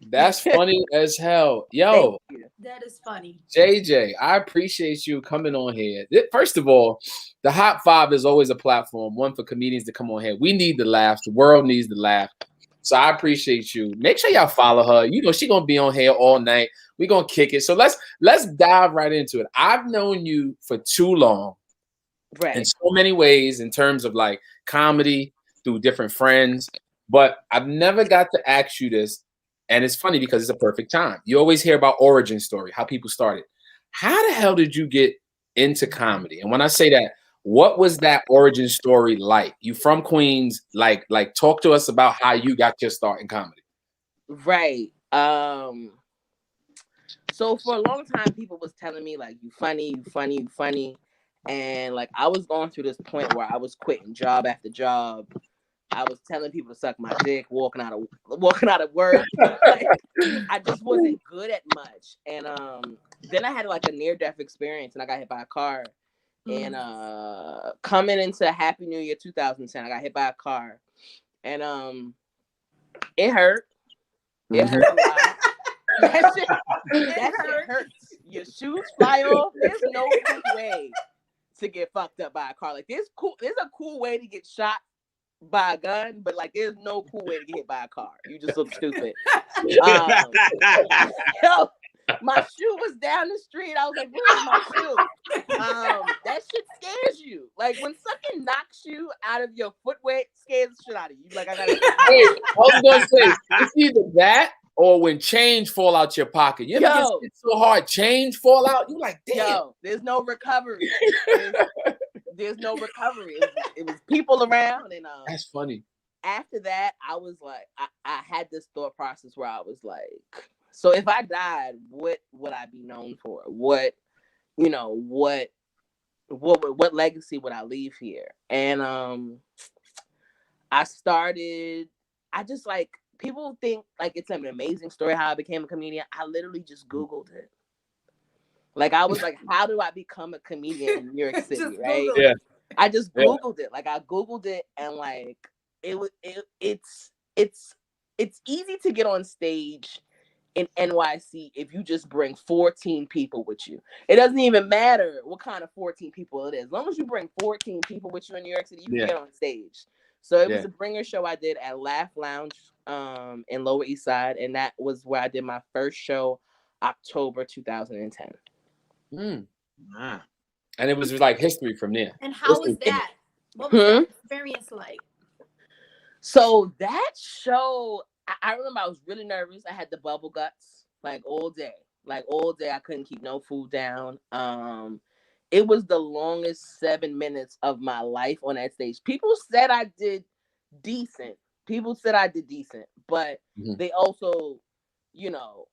That's funny as hell. Yo, that is funny. JJ, I appreciate you coming on here. First of all, the Hot 5 is always a platform, one for comedians to come on here. We need the laughs. The world needs the laugh. So I appreciate you. Make sure y'all follow her. You know she gonna be on here all night. We're gonna kick it. So let's dive right into it. I've known you for too long, right, in so many ways, in terms of like comedy, through different friends, but I've never got to ask you this. And it's funny because it's a perfect time. You always hear about origin story, how people started. How the hell did you get into comedy? And when I say that, what was that origin story like? You from Queens, like talk to us about how you got your start in comedy. Right. So for a long time, people was telling me like, you funny. And like, I was going through this point where I was quitting job after job. I was telling people to suck my dick, walking out of work. Like, I just wasn't good at much. And then I had like a near-death experience, and I got hit by a car. And coming into Happy New Year 2010, I got hit by a car, and it hurt. It hurt a lot. That shit hurts. Your shoes fly off. There's no good way to get fucked up by a car. Like there's a cool way to get shot by a gun, but like there's no cool way to get hit by a car. You just look stupid. Yo, my shoe was down the street. I was like, where's my shoe? That shit scares you. Like when something knocks you out of your footwear, it scares the shit out of you. Like I gotta Hey, I was gonna say it's either that or when change fall out your pocket. You ever get hit so hard, change fall out, you like, damn. Yo, there's no recovery. There's no recovery. It was people around, and that's funny. After that, I was like, I had this thought process where I was like, so if I died, what would I be known for? What legacy would I leave here? And I just like, people think like it's an amazing story how I became a comedian. I literally just Googled it. Like I was like, how do I become a comedian in New York City? Right? Yeah. I just Googled it. Like I Googled it, and like it's easy to get on stage in NYC if you just bring 14 people with you. It doesn't even matter what kind of 14 people it is. As long as you bring 14 people with you in New York City, you can get on stage. So it was a bringer show I did at Laugh Lounge in Lower East Side, and that was where I did my first show, October 2010. Wow. And it was like history from there. And how was that? What was that experience like? So that show, I remember I was really nervous. I had the bubble guts like all day. I couldn't keep no food down. It was the longest 7 minutes of my life on that stage. People said I did decent, but they also,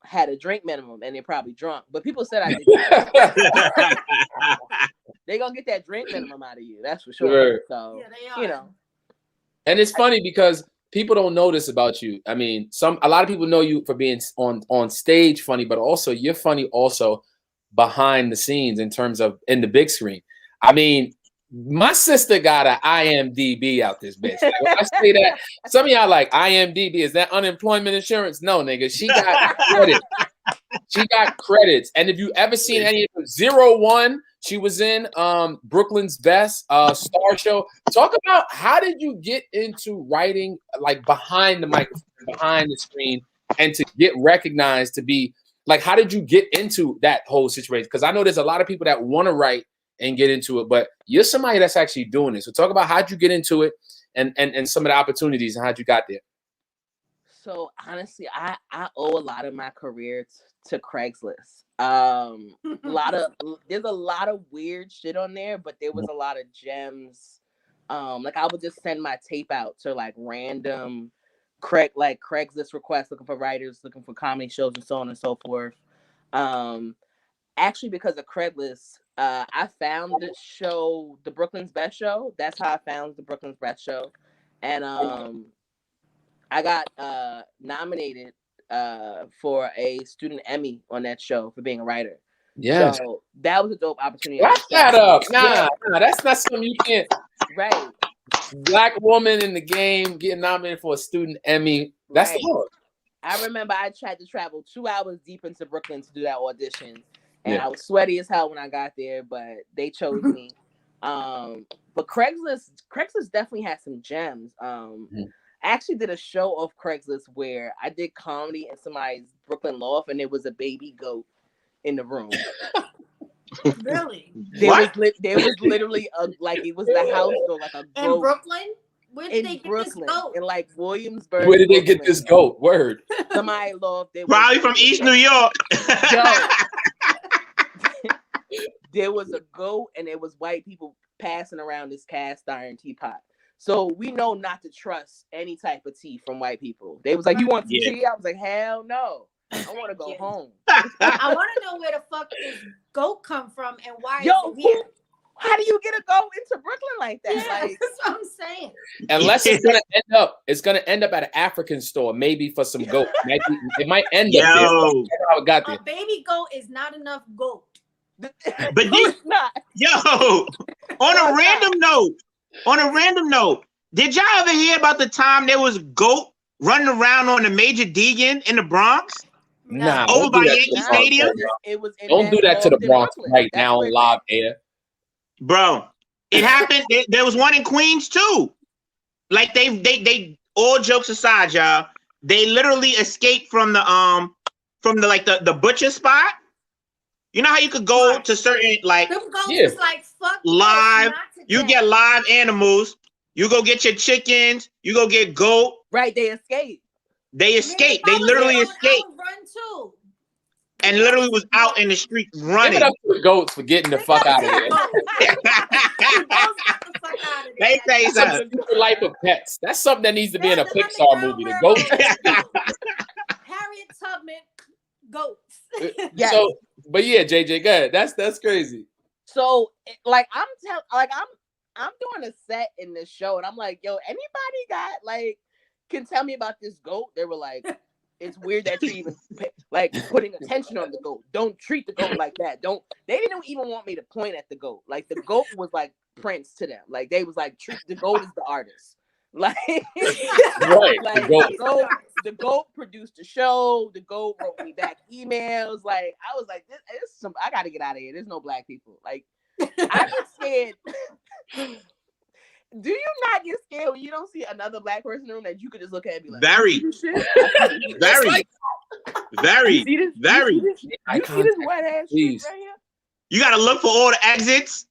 had a drink minimum and they're probably drunk. But people said I did decent. They gonna get that drink minimum out of you, that's for sure. So they are. And it's funny because people don't know this about you. I mean, a lot of people know you for being on stage funny, but also you're funny also behind the scenes in terms of in the big screen. I mean, my sister got an IMDb out this bitch. Like, when I say that, some of y'all like IMDb, is that unemployment insurance? No, nigga, she got credits. She got credits. And if you ever seen any of them, 01, she was in Brooklyn's Best Star Show. Talk about how did you get into writing like behind the microphone, behind the screen, and to get recognized to be like, how did you get into that whole situation? Because I know there's a lot of people that want to write and get into it, but you're somebody that's actually doing it. So talk about how'd you get into it and some of the opportunities and how'd you got there. So honestly, I owe a lot of my career to Craigslist. There's a lot of weird shit on there, but there was a lot of gems. Like I would just send my tape out to like random Craigslist requests, looking for writers, looking for comedy shows, and so on and so forth. Actually, because of Craigslist, I found the show, the Brooklyn's Best Show. That's how I found the Brooklyn's Best Show, and I got nominated for a student Emmy on that show for being a writer. Yeah, so that was a dope opportunity. Wrap that up. Nah, that's not something you can't. Right. Black woman in the game getting nominated for a student Emmy. That's hard. I remember I tried to travel 2 hours deep into Brooklyn to do that audition. And I was sweaty as hell when I got there, but they chose me. But Craigslist definitely has some gems. I actually did a show off Craigslist where I did comedy in somebody's Brooklyn loft, and there was a baby goat in the room. Really? There was literally it was the house or like a goat. In Brooklyn? Where did they get this goat? In like Williamsburg. Where did they get this goat? Word. Somebody loft. Probably from East New York. There was a goat, and there was white people passing around this cast iron teapot. So we know not to trust any type of tea from white people. They was like, "You want some tea?" I was like, "Hell no, I want to go home." I want to know where the fuck this goat come from and why is it here? How do you get a goat into Brooklyn like that? Yeah, like, that's what I'm saying. Unless it's gonna end up at an African store, maybe for some goat. Maybe it might end up there. That's how it got there. A baby goat is not enough goat. But on a random note, did y'all ever hear about the time there was a goat running around on the Major Deegan in the Bronx? Nah, over by Yankee Stadium. Don't do that to the Bronx right now on live air, bro. It happened. There was one in Queens too. like they all jokes aside, y'all, they literally escaped from the butcher spot. You know how you could go to certain like fuck live, you get live animals, you go get your chickens, you go get goat. Right, they escaped. They escaped. They literally escaped. Run too. And literally was out in the street running. Give it up to the goats for getting the fuck out of here. They say something. The life of pets. That's something that needs to be in a Pixar movie. The goats. Harriet Tubman, goats. Yes. So, but yeah, JJ, go ahead. That's crazy. So, like, I'm doing a set in this show, and I'm like, yo, anybody got like can tell me about this goat? They were like, it's weird that you even like putting attention on the goat. Don't treat the goat like that. They didn't even want me to point at the goat. Like the goat was like Prince to them. Like they was like, treat the goat as the artist. Like, right. Like the goat produced the show. The goat wrote me back emails. Like I was like, this I gotta get out of here. There's no black people. Like I get scared. Do you not get scared when you don't see another black person in the room that you could just look at and be like, very. You see this white ass shit right here? You gotta look for all the exits.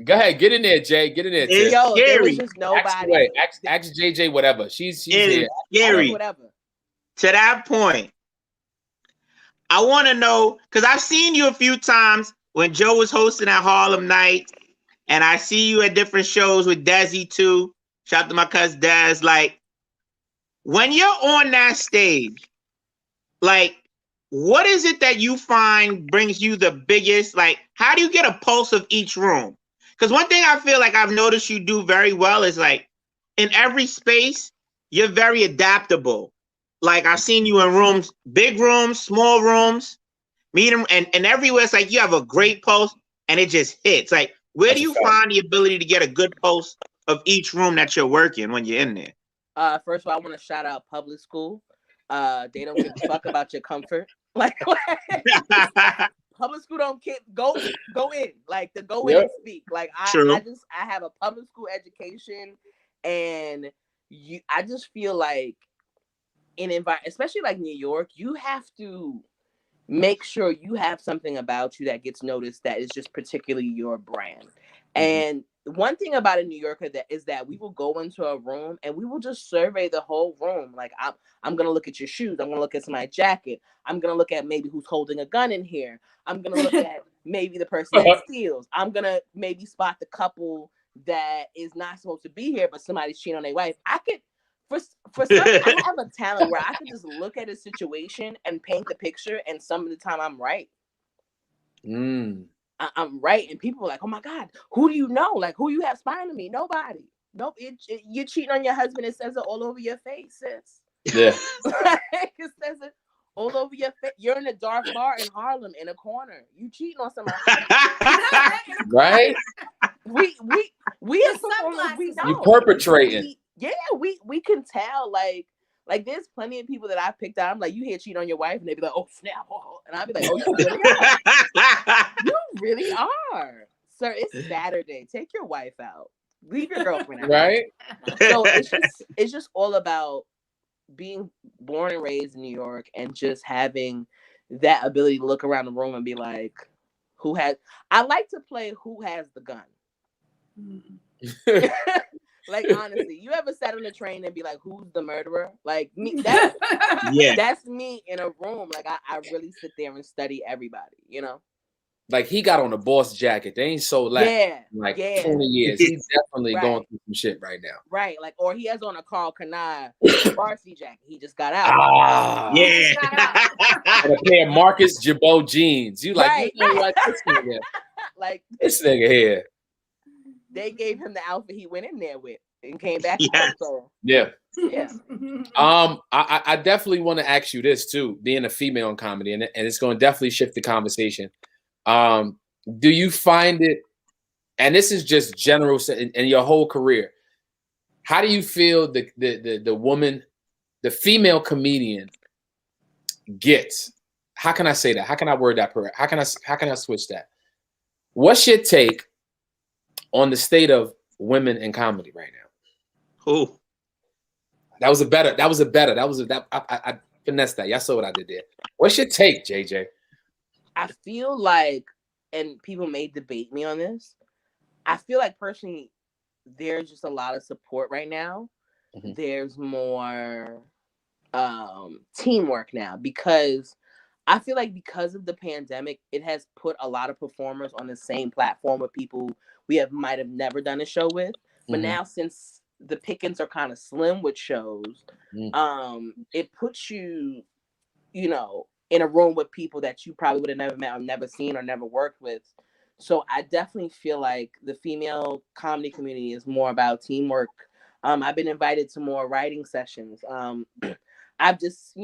Go ahead, get in there, Jay. Get in there. It's yo, scary. there was just nobody. Ask JJ whatever. She's here. Scary. Whatever. To that point, I want to know because I've seen you a few times when Joe was hosting at Harlem Nights. And I see you at different shows with Desi too. Shout out to my cousin Daz. Like, when you're on that stage, like, what is it that you find brings you the biggest? Like, how do you get a pulse of each room? Because one thing I feel like I've noticed you do very well is like, in every space, you're very adaptable. Like, I've seen you in rooms, big rooms, small rooms, medium, and everywhere. It's like you have a great pulse, and it just hits. Like, where do you find the ability to get a good pulse of each room that you're working when you're in there? First of all, I want to shout out public school. They don't give a fuck about your comfort. Like public school don't care. Go in. Like to go in and speak. Like I have a public school education, and I just feel like in environment, especially like New York, you have to make sure you have something about you that gets noticed that is just particularly your brand. And one thing about a New Yorker is that we will go into a room and we will just survey the whole room. Like I'm gonna look at your shoes. I'm gonna look at my jacket. I'm gonna look at maybe who's holding a gun in here. I'm gonna look at maybe the person that steals. I'm gonna maybe spot the couple that is not supposed to be here, but somebody's cheating on their wife. I could. For some, I have a talent where I can just look at a situation and paint the picture, and some of the time I'm right. I'm right, and people are like, "Oh my God, who do you know? Like, who you have spying on me? Nobody. Nope. You're cheating on your husband. It says it all over your face, sis. Yeah, it says it all over your face. You're in a dark bar in Harlem in a corner. You cheating on somebody, right? We as performers, we know you perpetrating. We can tell. Like there's plenty of people that I picked out. I'm like, you here cheating on your wife, and they be like, oh snap, and I'll be like, oh, you really are. You really are, sir. It's Saturday. Take your wife out. Leave your girlfriend out. Right. So it's just all about being born and raised in New York and just having that ability to look around the room and be like, I like to play who has the gun. Like, honestly, you ever sat on the train and be like, who's the murderer? Like me, that's me in a room. Like I really sit there and study everybody, you know? Like he got on a boss jacket. They ain't so like 20 years. He's definitely going through some shit right now. Right. Like, or he has on a Carl Kanai varsity jacket. He just got out. And a pair of Marcus Jabot jeans. You like, you know what, this nigga, like this nigga here. They gave him the outfit he went in there with and came back. So. Yeah. I definitely want to ask you this too, being a female in comedy, and it's going to definitely shift the conversation. Do you find it, and this is just general in your whole career, how do you feel the woman, the female comedian gets? How can I say that? How can I word that correct? How can I switch that? What's your take on the state of women in comedy right now? Who? I finessed that. Y'all saw what I did there. What's your take, JJ? I feel like, and people may debate me on this, I feel like personally, there's just a lot of support right now. Mm-hmm. There's more teamwork now, because I feel like because of the pandemic, it has put a lot of performers on the same platform with people we might have never done a show with. But now, since the pickings are kind of slim with shows, it puts you, in a room with people that you probably would have never met or never seen or never worked with. So I definitely feel like the female comedy community is more about teamwork. I've been invited to more writing sessions. I've just,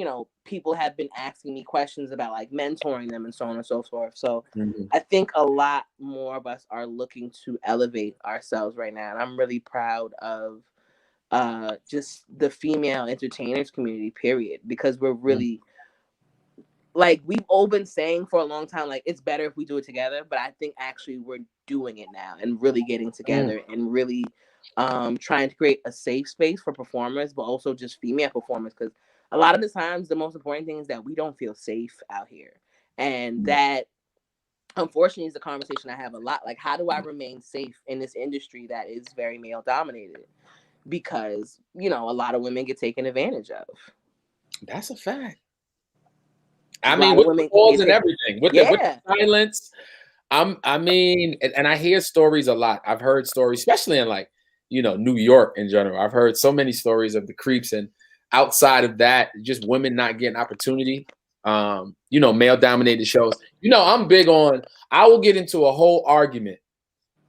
people have been asking me questions about like mentoring them and so on and so forth. So I think a lot more of us are looking to elevate ourselves right now. And I'm really proud of just the female entertainers community, period, because we're really, like, we've all been saying for a long time, like, it's better if we do it together. But I think actually we're doing it now and really getting together and really trying to create a safe space for performers, but also just female performers. Because a lot of the times, the most important thing is that we don't feel safe out here. And that, unfortunately, is the conversation I have a lot. Like, how do I remain safe in this industry that is very male dominated? Because, a lot of women get taken advantage of. That's a fact. I mean, with the calls and everything, with the silence. I mean, and I hear stories a lot. I've heard stories, especially in like, New York in general. I've heard so many stories of the creeps, and outside of that, just women not getting opportunity. Male dominated shows. I'm big on, I will get into a whole argument,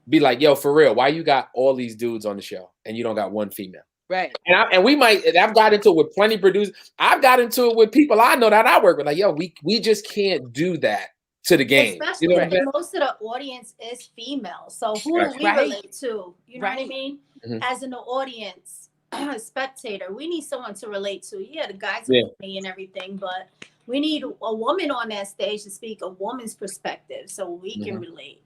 be like, yo, for real, why you got all these dudes on the show and you don't got one female? Right. And I've got into it with plenty of producers. I've got into it with people I know that I work with. Like, yo, we just can't do that to the game. Especially when most of the audience is female. So who do we relate to? You know what I mean? As an audience, spectator, we need someone to relate to. Yeah, the guys are funny and everything, but we need a woman on that stage to speak a woman's perspective so we can relate.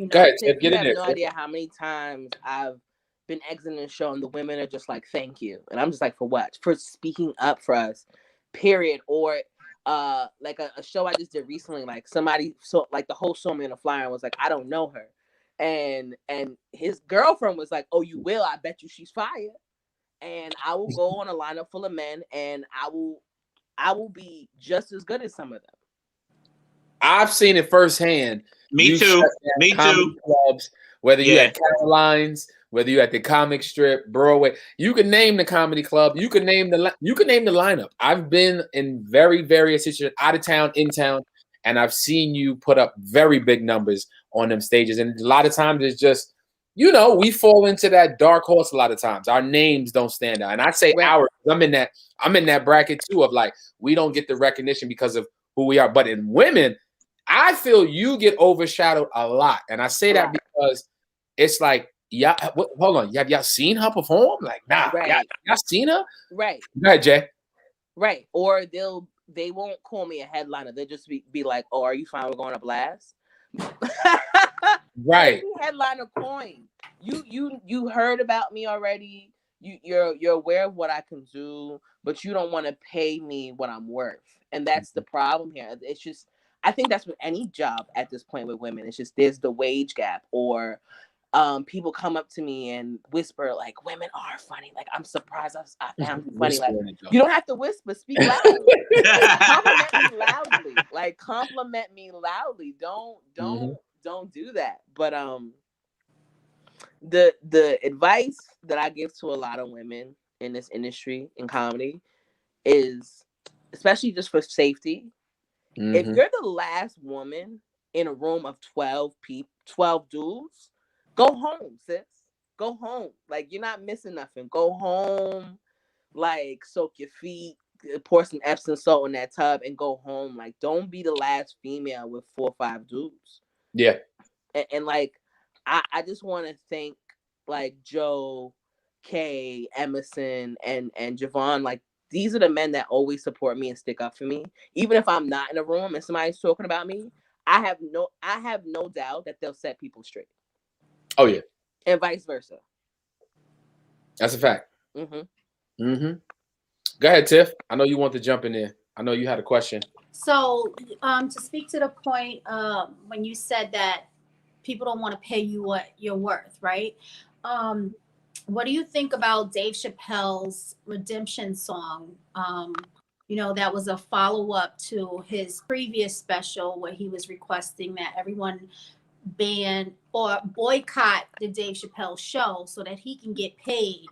Go ahead, you have no idea how many times I've been exiting the show and the women are just like, thank you. And I'm just like, for what? For speaking up for us, period. Or like a show I just did recently, like somebody, so like the whole show me in a flyer and was like, I don't know her. And his girlfriend was like, oh, you will? I bet you she's fire. And I will go on a lineup full of men and I will be just as good as some of them. I've seen it firsthand. Me too. Clubs, whether you at Caroline's, whether you at the Comic Strip, Broadway, you can name the comedy club. You can name the lineup. I've been in very various situations, out of town, in town, and I've seen you put up very big numbers on them stages. And a lot of times it's just, we fall into that dark horse. A lot of times our names don't stand out, and I say ours. I'm in that bracket too of like, we don't get the recognition because of who we are. But in women, I feel you get overshadowed a lot. And I say that because it's like, hold on. Have y'all seen her perform? Like, nah, y'all seen her? Right. Go ahead, Jay. Right. Or they won't call me a headliner. They'll just be like, oh, are you fine? We're going to blast. Right. Headliner coin. You heard about me already. You're aware of what I can do, but you don't want to pay me what I'm worth. And that's the problem here. It's just, I think that's with any job at this point with women. It's just there's the wage gap, or people come up to me and whisper like, women are funny. Like, I'm surprised I found you funny. Like, you don't have to whisper, speak loudly. Compliment me loudly. Like, compliment me loudly. Don't do that. But the advice that I give to a lot of women in this industry in comedy is, especially just for safety, if you're the last woman in a room of 12 dudes, go home, sis. Go home. Like, you're not missing nothing. Go home, like, soak your feet, pour some Epsom salt in that tub, and go home. Like, don't be the last female with 4 or 5 dudes. Yeah. And like, I just want to thank, like, Joe, Kay, Emerson, and Javon. Like, these are the men that always support me and stick up for me. Even if I'm not in a room and somebody's talking about me, I have no doubt that they'll set people straight. Oh, yeah. and vice versa. That's a fact. Mm-hmm. Go ahead, Tiff. I know you want to jump in there. I know you had a question. So, to speak to the point, when you said that people don't want to pay you what you're worth, right? What do you think about Dave Chappelle's Redemption song? That was a follow-up to his previous special where he was requesting that everyone ban or boycott the Dave Chappelle show so that he can get paid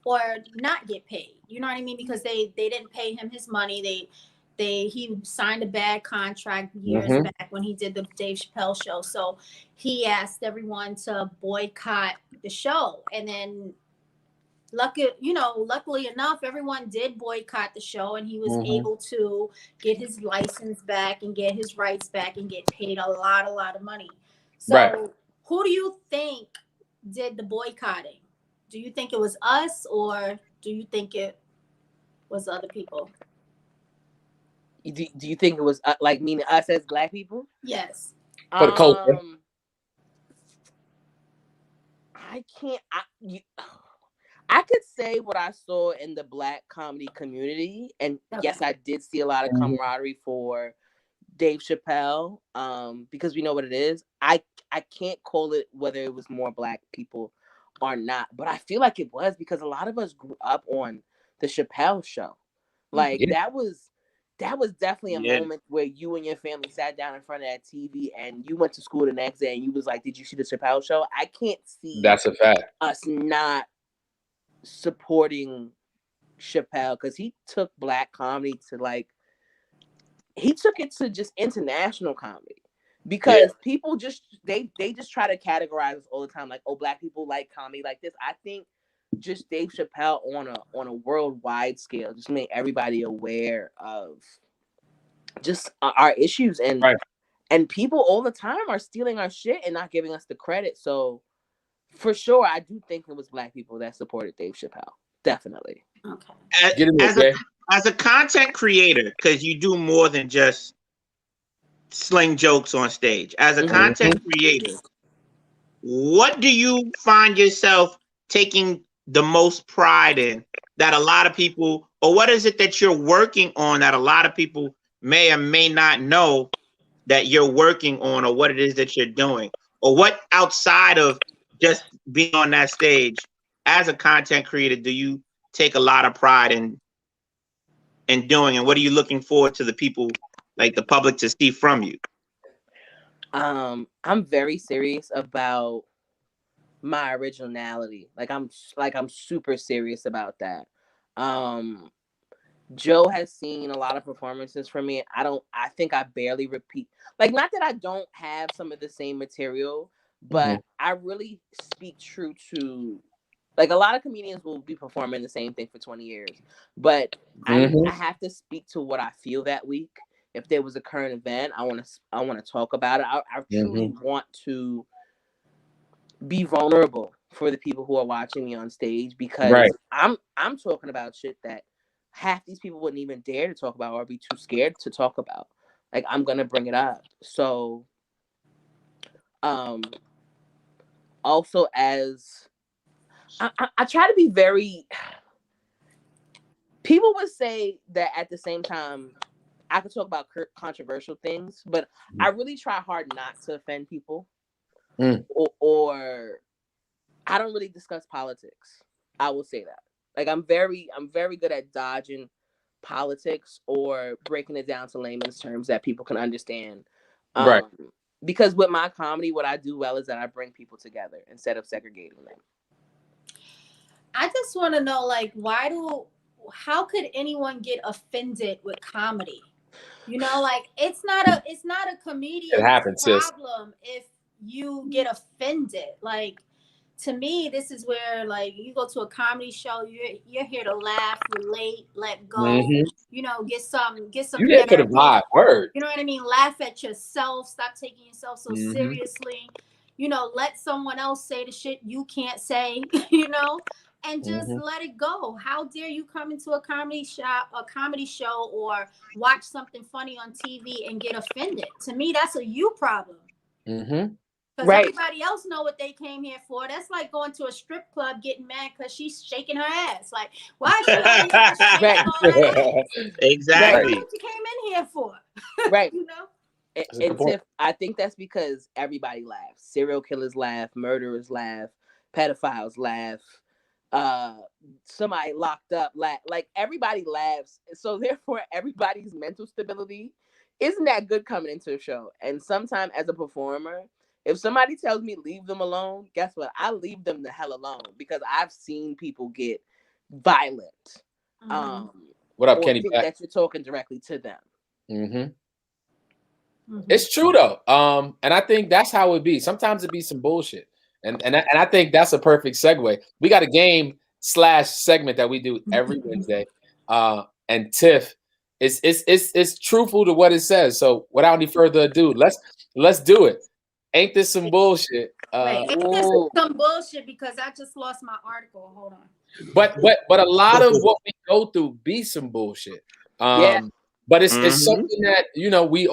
or not get paid. You know what I mean? Because they didn't pay him his money. He signed a bad contract years back when he did the Dave Chappelle show. So he asked everyone to boycott the show. And then luckily enough, everyone did boycott the show, and he was able to get his license back and get his rights back and get paid a lot of money. So who do you think did the boycotting? Do you think it was us, or do you think it was other people? Do you think it was like meaning us as Black people? Yes. For the culture. I could say what I saw in the Black comedy community, and yes, I did see a lot of camaraderie for Dave Chappelle, because we know what it is. I can't call it whether it was more Black people or not, but I feel like it was, because a lot of us grew up on the Chappelle show. Like that was definitely a moment where you and your family sat down in front of that TV and you went to school the next day and you was like, did you see the Chappelle show? I can't see that's a fact us not supporting Chappelle, because he took Black comedy to he took it to just international comedy, because people just they just try to categorize us all the time, like, oh, Black people like comedy like this. I think just Dave Chappelle on a worldwide scale just made everybody aware of just our issues, and people all the time are stealing our shit and not giving us the credit. So for sure, I do think it was Black people that supported Dave Chappelle. Definitely. Okay. As a content creator, because you do more than just sling jokes on stage. As a content creator, what do you find yourself taking the most pride in that a lot of people, or what is it that you're working on that a lot of people may or may not know that you're working on, or what it is that you're doing, or what outside of just being on that stage as a content creator do you take a lot of pride in doing, and what are you looking forward to the people, like the public, to see from you? I'm very serious about my originality. I'm super serious about that. Joe has seen a lot of performances from me. I think I barely repeat. Not that I don't have some of the same material, but I really speak true to, a lot of comedians will be performing the same thing for 20 years, but I have to speak to what I feel that week. If there was a current event, I want to talk about it. I truly want to be vulnerable for the people who are watching me on stage, because I'm talking about shit that half these people wouldn't even dare to talk about or be too scared to talk about. I'm gonna bring it up. So also, as I try to be very, people would say that at the same time I could talk about controversial things, but I really try hard not to offend people, or I don't really discuss politics. I will say that. I'm very good at dodging politics or breaking it down to layman's terms that people can understand. Because with my comedy, what I do well is that I bring people together instead of segregating them. I just want to know, how could anyone get offended with comedy? It's not a comedian's problem if you get offended. To me, this is where you go to a comedy show, you're here to laugh, relate, let go, get some you there for the vibe. Word. You know what I mean? Laugh at yourself, stop taking yourself so seriously. Let someone else say the shit you can't say, and just let it go. How dare you come into a comedy show or watch something funny on TV and get offended? To me, that's a you problem. Because everybody else know what they came here for. That's like going to a strip club getting mad because she's shaking her ass. Like, why is she not here shaking all that ass? Exactly. That's what you came in here for. Right. You know? And Tiff, I think that's because everybody laughs. Serial killers laugh, murderers laugh, pedophiles laugh, somebody locked up laugh. Like everybody laughs. So therefore, everybody's mental stability isn't that good coming into a show. And sometimes as a performer, if somebody tells me leave them alone, guess what? I leave them the hell alone because I've seen people get violent. What up, Kenny? Think that you're talking directly to them. It's true though, and I think that's how it be. Sometimes it be some bullshit, and I think that's a perfect segue. We got a game / segment that we do every Wednesday, and Tiff, it's truthful to what it says. So without any further ado, let's do it. Ain't this some bullshit? Wait, ain't this some bullshit? Because I just lost my article. Hold on. But a lot of what we go through be some bullshit. But it's something that, you know, we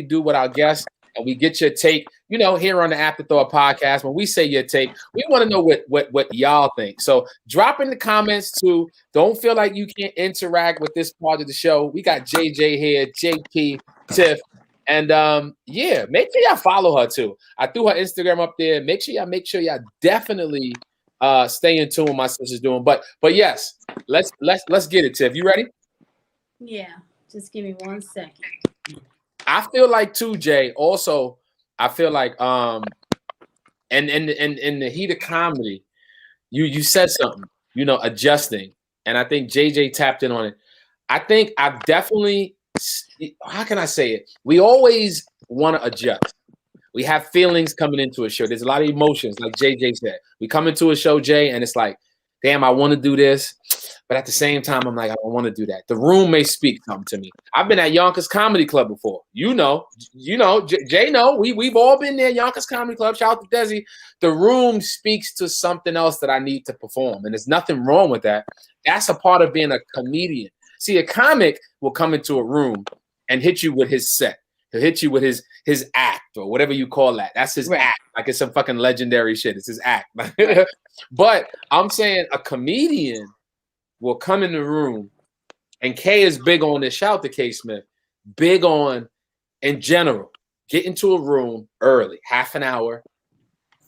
do with our guests and we get your take, you know, here on the Afterthought podcast. When we say your take, we want to know what y'all think. So drop in the comments too. Don't feel like you can't interact with this part of the show. We got JJ here, JP, Tiff. And make sure y'all follow her too. I threw her Instagram up there. Make sure y'all definitely stay in tune with my sister's doing. But yes, let's get it, Tiff. You ready? Yeah. Just give me 1 second. I feel like too, Jay. Also, I feel like and in the heat of comedy, you said something, you know, adjusting, and I think JJ tapped in on it. I think I've definitely, how can I say it? We always want to adjust. We have feelings coming into a show. There's a lot of emotions, like JJ said. We come into a show, Jay, and it's like, damn, I want to do this. But at the same time, I'm like, I don't want to do that. The room may speak something to me. I've been at Yonkers Comedy Club before. You know, Jay know. We've all been there, Yonkers Comedy Club. Shout out to Desi. The room speaks to something else that I need to perform. And there's nothing wrong with that. That's a part of being a comedian. See, a comic will come into a room and hit you with his set. He'll hit you with his act or whatever you call that. That's his act. Like it's some fucking legendary shit. It's his act. But I'm saying a comedian will come in the room, and Kay is big on this. Shout out to K Smith. Big on, in general, get into a room early, half an hour,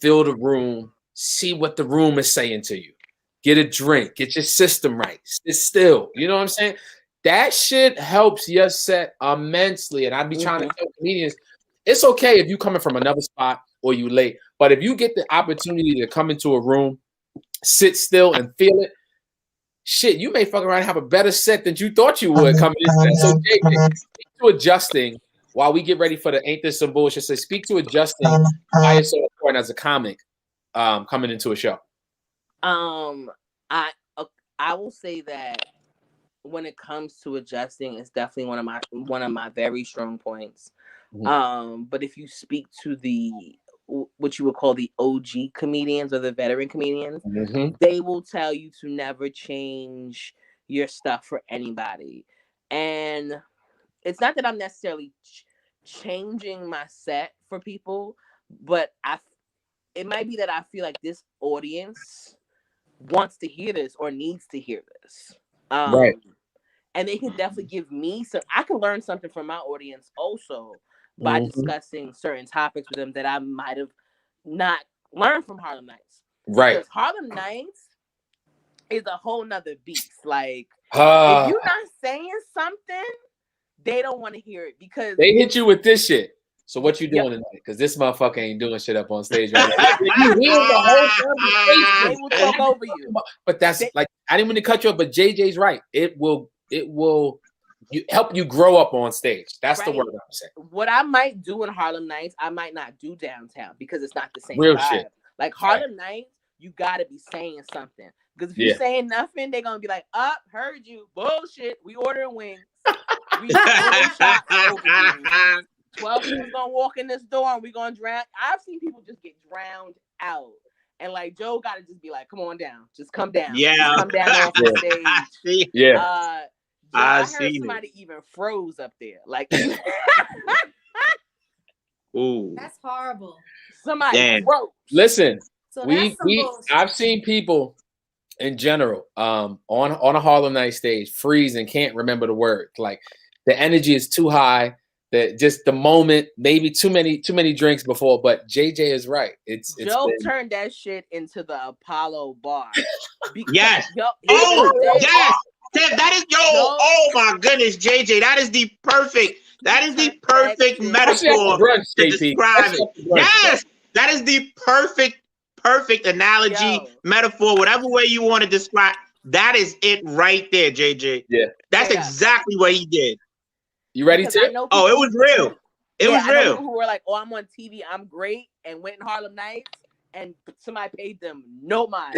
fill the room, see what the room is saying to you. Get a drink, get your system right, sit still. You know what I'm saying? That shit helps your set immensely. And I'd be trying to tell comedians, it's okay if you coming from another spot or you late, but if you get the opportunity to come into a room, sit still and feel it, shit, you may fuck around and have a better set than you thought you would coming into that. So, JJ, speak to adjusting while we get ready for the Ain't This Some Bullshit. So, speak to adjusting why it's so important as a comic coming into a show. I will say that when it comes to adjusting, it's definitely one of my very strong points. But if you speak to what you would call the OG comedians or the veteran comedians, they will tell you to never change your stuff for anybody. And it's not that I'm necessarily changing my set for people, but it might be that I feel like this audience wants to hear this or needs to hear this. Right. And they can definitely give me I can learn something from my audience also by discussing certain topics with them that I might have not learned from Harlem Nights. Right. Because Harlem Nights is a whole nother beast. Like, if you're not saying something, they don't want to hear it because they hit you with this shit. So what you doing tonight? Because this motherfucker ain't doing shit up on stage right now. You hear the whole conversation. They will talk over you. But that's like, I didn't mean to cut you up, but JJ's right. It will help you grow up on stage. That's the word I'm saying. What I might do in Harlem Nights, I might not do downtown because it's not the same real vibe. shit. Like Harlem Nights, you gotta be saying something. Because if you're saying nothing, they're gonna be like, heard you. Bullshit. We ordering wings. We ordering shots over here. 12 people gonna walk in this door and we gonna drown. I've seen people just get drowned out. And like Joe gotta just be like, come on down. Just come down. Yeah. Just come down off the stage. Yeah. I heard somebody even froze up there. Like Ooh. That's horrible. Somebody broke. Listen, So I've seen people in general on a Harlem Night stage freeze and can't remember the word. Like the energy is too high. That just the moment, maybe too many drinks before. But JJ is right. Joe turned that shit into the Apollo bar. Yes. Yo, yes. That is oh my goodness, JJ. That is the perfect metaphor to describe it. Yes, that is the perfect analogy, metaphor, whatever way you want to describe. That is it right there, JJ. Yeah. That's exactly what he did. You ready, Tip? It was real. It was real. I know people who were like, "Oh, I'm on TV, I'm great," and went in Harlem Nights, and somebody paid them no mind.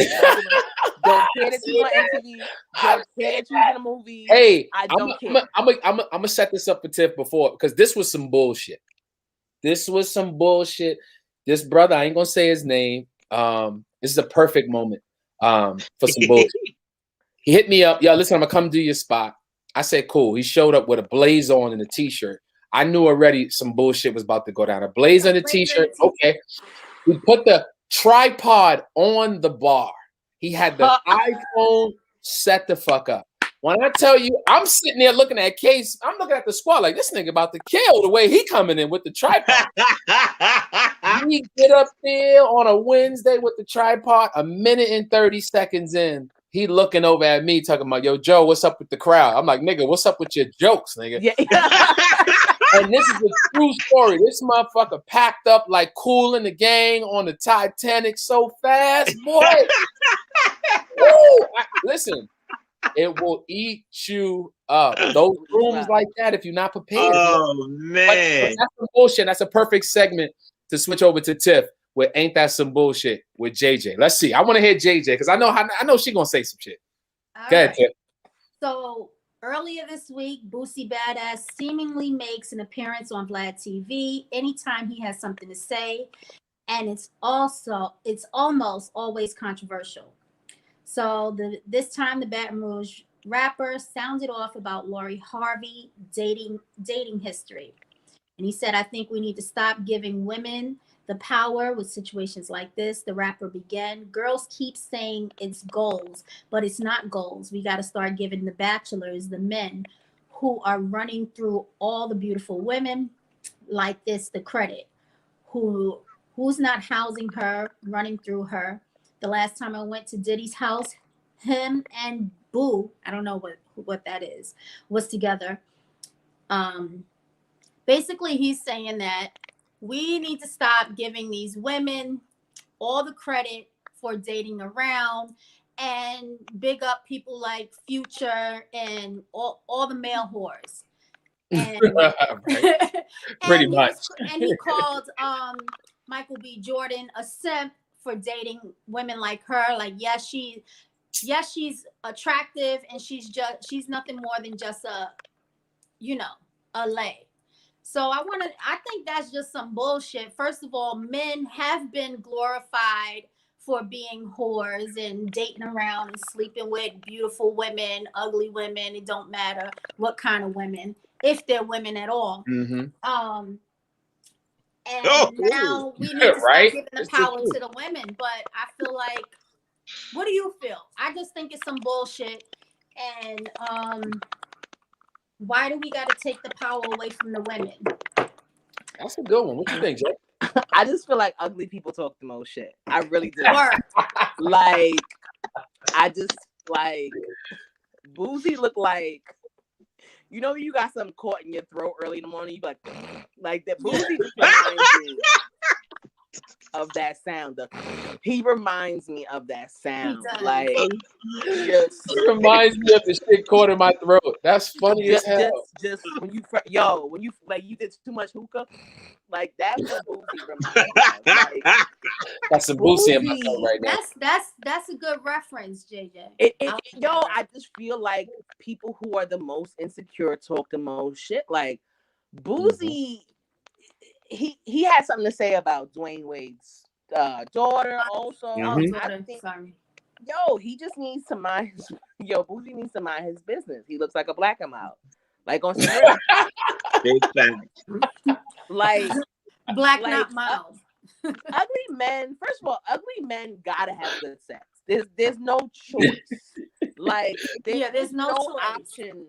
Don't care that you on MTV. Don't care that you in a movie. Hey, I don't care. I'm gonna set this up for Tip before, because this was some bullshit. This brother, I ain't gonna say his name. This is a perfect moment for some bullshit. He hit me up. Yo, listen, I'm gonna come do your spot. I said, cool. He showed up with a blazer on and a t-shirt. I knew already some bullshit was about to go down. A blazer and a t-shirt. Okay. We put the tripod on the bar. He had the iPhone set the fuck up. When I tell you, I'm sitting there looking at Case, I'm looking at the squad like this nigga about to kill the way he coming in with the tripod. We get up there on a Wednesday with the tripod, a minute and 30 seconds in. He looking over at me talking about, yo, Joe, what's up with the crowd? I'm like, nigga, what's up with your jokes, nigga? Yeah. And this is a true story. This motherfucker packed up like Kool and the Gang on the Titanic so fast, boy. Listen, it will eat you up. Those rooms like that, if you're not prepared. Oh, man. But that's some bullshit. That's a perfect segment to switch over to Tiff. With Ain't That Some Bullshit with JJ. Let's see. I want to hear JJ because I know she's gonna say some shit. Go ahead, Tip. So earlier this week, Boosie Badass seemingly makes an appearance on Vlad TV anytime he has something to say, and it's almost always controversial. So this time, the Baton Rouge rapper sounded off about Lori Harvey dating history, and he said, "I think we need to stop giving women the power with situations like this." The rapper began, "Girls keep saying it's goals, but it's not goals. We got to start giving the bachelors, the men who are running through all the beautiful women like this, the credit. Who's not housing her, running through her. The last time I went to Diddy's house, him and Boo, I don't know what that is, was together." Basically, he's saying that we need to stop giving these women all the credit for dating around and big up people like Future and all the male whores. And, Pretty much. And he called Michael B. Jordan a simp for dating women like her. Like, yes, she's attractive and she's nothing more than just a lay. So I think that's just some bullshit. First of all, men have been glorified for being whores and dating around and sleeping with beautiful women, ugly women. It don't matter what kind of women, if they're women at all. Mm-hmm. Now we need to start giving the power to the women. But I feel like, what do you feel? I just think it's some bullshit. And why do we got to take the power away from the women? That's a good one. What you think, Jay? I just feel like ugly people talk the most shit. I really do. Like, I just like Boosie look like, you got something caught in your throat early in the morning. You be like that. Boosie just reminds me of that sound. He reminds me of that sound. Like, it reminds me of the shit caught in my throat. That's funny as hell. Just when you like you did too much hookah, like that's what Boosie reminds me of. Like, that's some Boosie in my throat right now. That's a good reference, JJ. I just feel like people who are the most insecure talk the most shit. Like Boosie. He had something to say about Dwayne Wade's daughter also. Sorry. He just needs to mind Boosie needs to mind his business. He looks like a black him out. Like on some big facts. Like Black, like, not mild. Ugly men, first of all, ugly men gotta have good sex. There's no choice. Like there's no option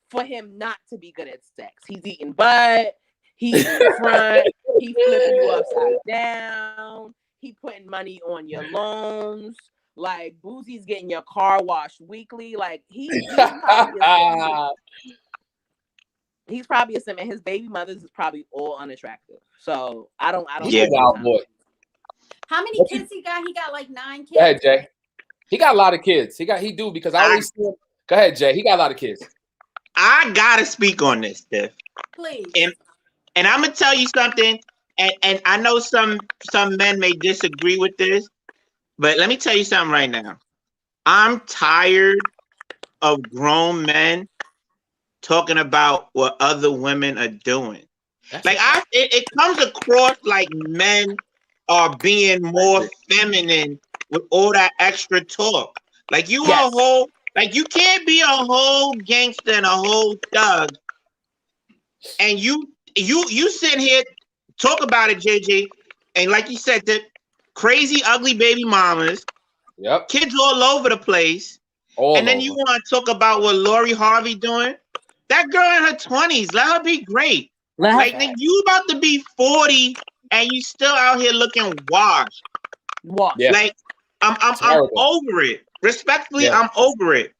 for him not to be good at sex. He's eating butt, he's in front, he flipping you upside down, he putting money on your loans. Like Boozie's getting your car washed weekly. Like he's probably a sim, and his baby mothers is probably all unattractive. So I don't. Yeah, wild boy. How many kids he got? He got like 9 kids. Go ahead, Jay. He got a lot of kids. He do because I always see him. Go ahead, Jay. He got a lot of kids. I gotta speak on this, Steph. Please. And I'm gonna tell you something. And I know some men may disagree with this, but let me tell you something right now. I'm tired of grown men talking about what other women are doing. It comes across like men are being more feminine with all that extra talk. Like you are a whole, like you can't be a whole gangster and a whole thug, and you sit here talk about it, JJ, and like you said, the crazy ugly baby mamas, kids all over the place, then you want to talk about what Lori Harvey doing? That girl in her 20s, let her be great. Then you about to be 40 and you still out here looking washed. Yeah. Like I'm over it. Respectfully, I'm over it.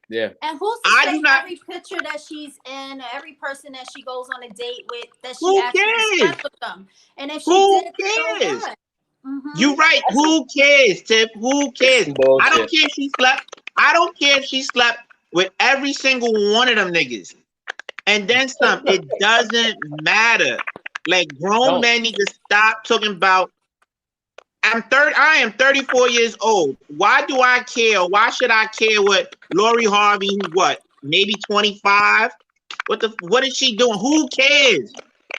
Yeah. And who's to say every picture that she's in, every person that she goes on a date with, that she actually slept with them? And if she cares? You right. Who cares, Tip? Who cares? I don't care if she slept. I don't care if she slept with every single one of them niggas. And then some. It doesn't matter. Like grown men need to stop talking about. I am 34 years old. Why do I care? Why should I care what Lori Harvey, what, maybe 25? What is she doing? Who cares?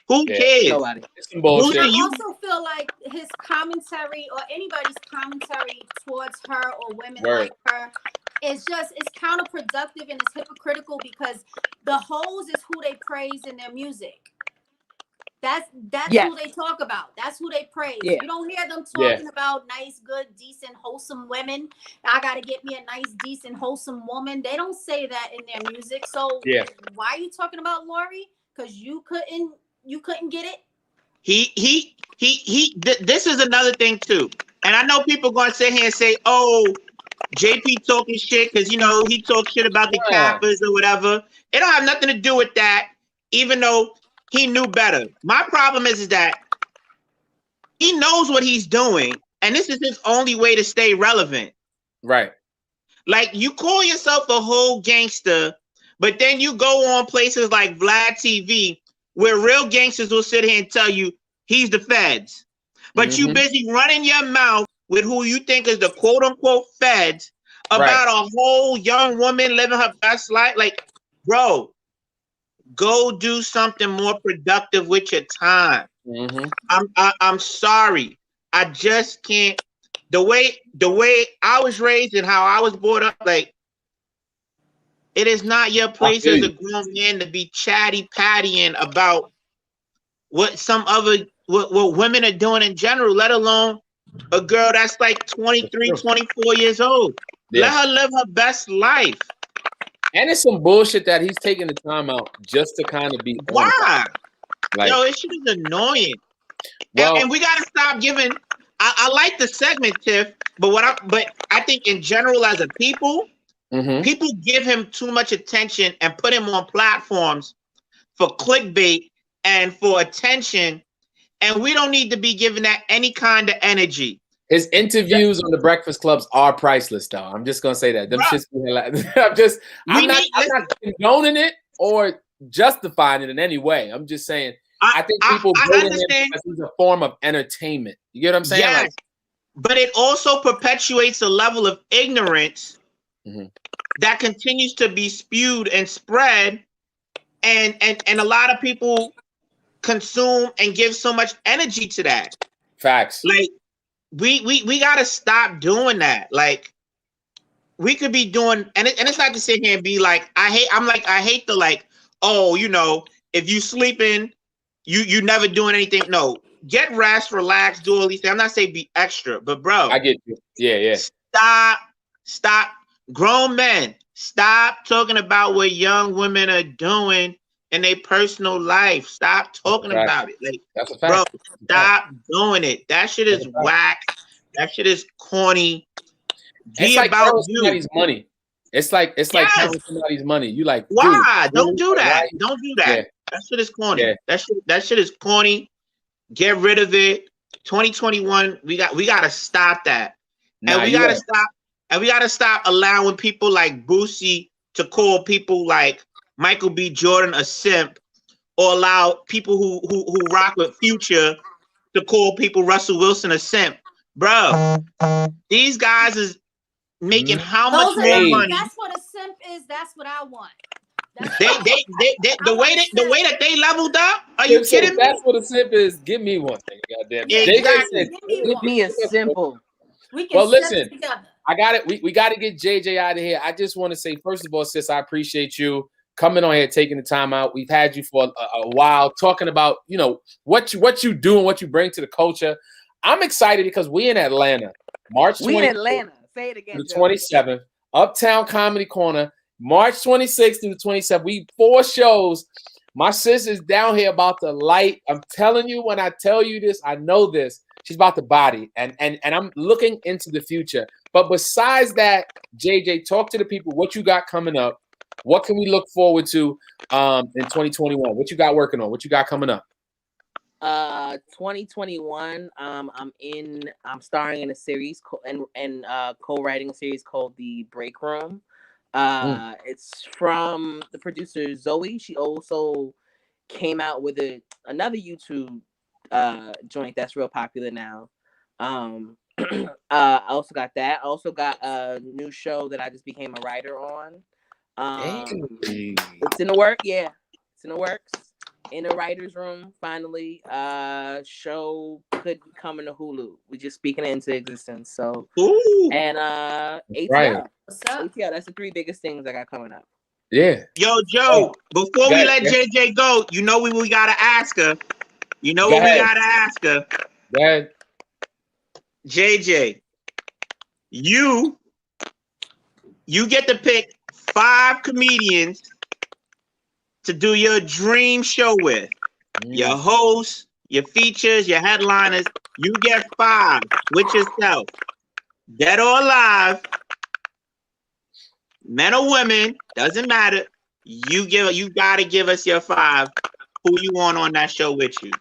Who cares? Nobody. It's some bullshit. I also feel like his commentary or anybody's commentary towards her or women like her it's counterproductive and it's hypocritical because the hoes is who they praise in their music. That's who they talk about. That's who they praise. You don't hear them talking about nice, good, decent, wholesome women. I gotta get me a nice, decent, wholesome woman. They don't say that in their music. So why are you talking about Lori? Because you couldn't get it. This is another thing too. And I know people gonna sit here and say, "Oh, JP talking shit," because he talks shit about the Kappas or whatever. It don't have nothing to do with that. Even though he knew better. My problem is that he knows what he's doing, and this is his only way to stay relevant. Right. Like, you call yourself a whole gangster, but then you go on places like Vlad TV, where real gangsters will sit here and tell you he's the feds. But you busy running your mouth with who you think is the quote-unquote feds about a whole young woman living her best life. Like, bro, go do something more productive with your time. I'm sorry. I just can't. The way I was raised and how I was brought up, like, it is not your place as a grown man to be chatty-pattying about what what women are doing in general, let alone a girl that's like 23, 24 years old. Let her live her best life. And it's some bullshit that he's taking the time out just to kind of be. Why? Like, yo, this shit is annoying. Well, and we gotta stop giving. I like the segment, Tiff, but I think in general as a people, people give him too much attention and put him on platforms for clickbait and for attention, and we don't need to be giving that any kind of energy. His interviews on the Breakfast Clubs are priceless, though. I'm just gonna say that. I'm not condoning it or justifying it in any way. I'm just saying I think people understand this is a form of entertainment. You get what I'm saying? Yes, like, but it also perpetuates a level of ignorance that continues to be spewed and spread, and a lot of people consume and give so much energy to that. Facts. Like, we gotta stop doing that. Like, we could be doing, and it's not to sit here and be like, I hate the like, oh, if you sleeping, you never doing anything. No, get rest, relax, do all these things. I'm not saying be extra, but bro, I get you. Yeah. Stop. Grown men, stop talking about what young women are doing in their personal life. Stop talking about it. Like, that's a fact. bro, stop doing it. That shit is whack. That shit is corny. It's like somebody's money. It's like counting somebody's money. You like, why? Dude, don't do that. Why? Don't do that. Yeah. That shit is corny. Yeah. That shit is corny. Get rid of it. 2021, we gotta stop that. And we gotta stop. And we gotta stop allowing people like Boosie to call people like Michael B. Jordan a simp, or allow people who rock with Future to call people Russell Wilson a simp. Bro, these guys is making how much more money? That's what a simp is. That's what I want. The way that they leveled up. Are you kidding me? That's what a simp is. Give me one thing. Goddamn. Exactly. Give me a simple. We can listen. Together. I got it. We got to get JJ out of here. I just want to say, first of all, sis, I appreciate you coming on here, taking the time out. We've had you for a while, talking about what you do and what you bring to the culture. I'm excited because we in Atlanta, March 20th. We in Atlanta. Say it again. The 27th, Uptown Comedy Corner, March 26th through the 27th. We 4 shows. My sis is down here about to light. I'm telling you, when I tell you this, I know this. She's about to body, and I'm looking into the future. But besides that, JJ, talk to the people. What you got coming up? What can we look forward to in 2021? What you got working on? What you got coming up? 2021. I'm starring in a series and co-writing a series called The Break Room. It's from the producer Zoe. She also came out with another YouTube joint that's real popular now. I also got that. I also got a new show that I just became a writer on. It's in the work. Yeah, it's in the works. In the writer's room, finally. Show could be coming to Hulu. We just speaking it into existence. So, and ATL. Right. ATL. That's the 3 biggest things I got coming up. Yeah. Yo, Joe. Before we let JJ go, we gotta ask her. We gotta ask her. Go ahead. JJ, you get to pick 5 comedians to do your dream show with. Your hosts, your features, your headliners. You get 5 with yourself. Dead or alive, men or women, doesn't matter. You gotta give us your 5. Who you want on that show with you?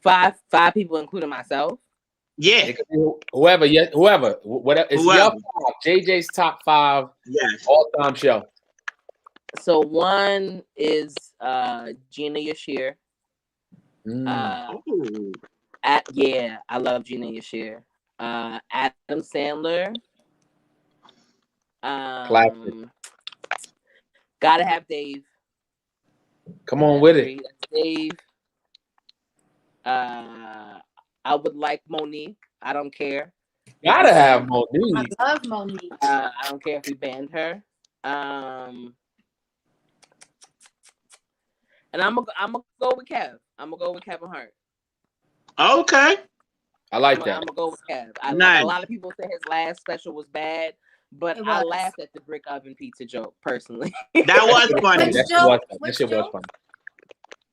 5 people, including myself. Yeah. Whoever. Whatever. It's your 5. JJ's top 5 all-time show. So 1 is Gina Yashir. I love Gina Yashir. Adam Sandler. Classic. Gotta have Dave. Come on with it. Dave. I would like Monique. I don't care. Gotta have Monique. I love Monique. I don't care if we banned her. And I'm gonna go with Kev. I'm gonna go with Kevin Hart. Okay. I like that. I'm gonna go with Kev. Nice. A lot of people say his last special was bad, but I laughed at the brick oven pizza joke personally. That was funny. That shit was funny.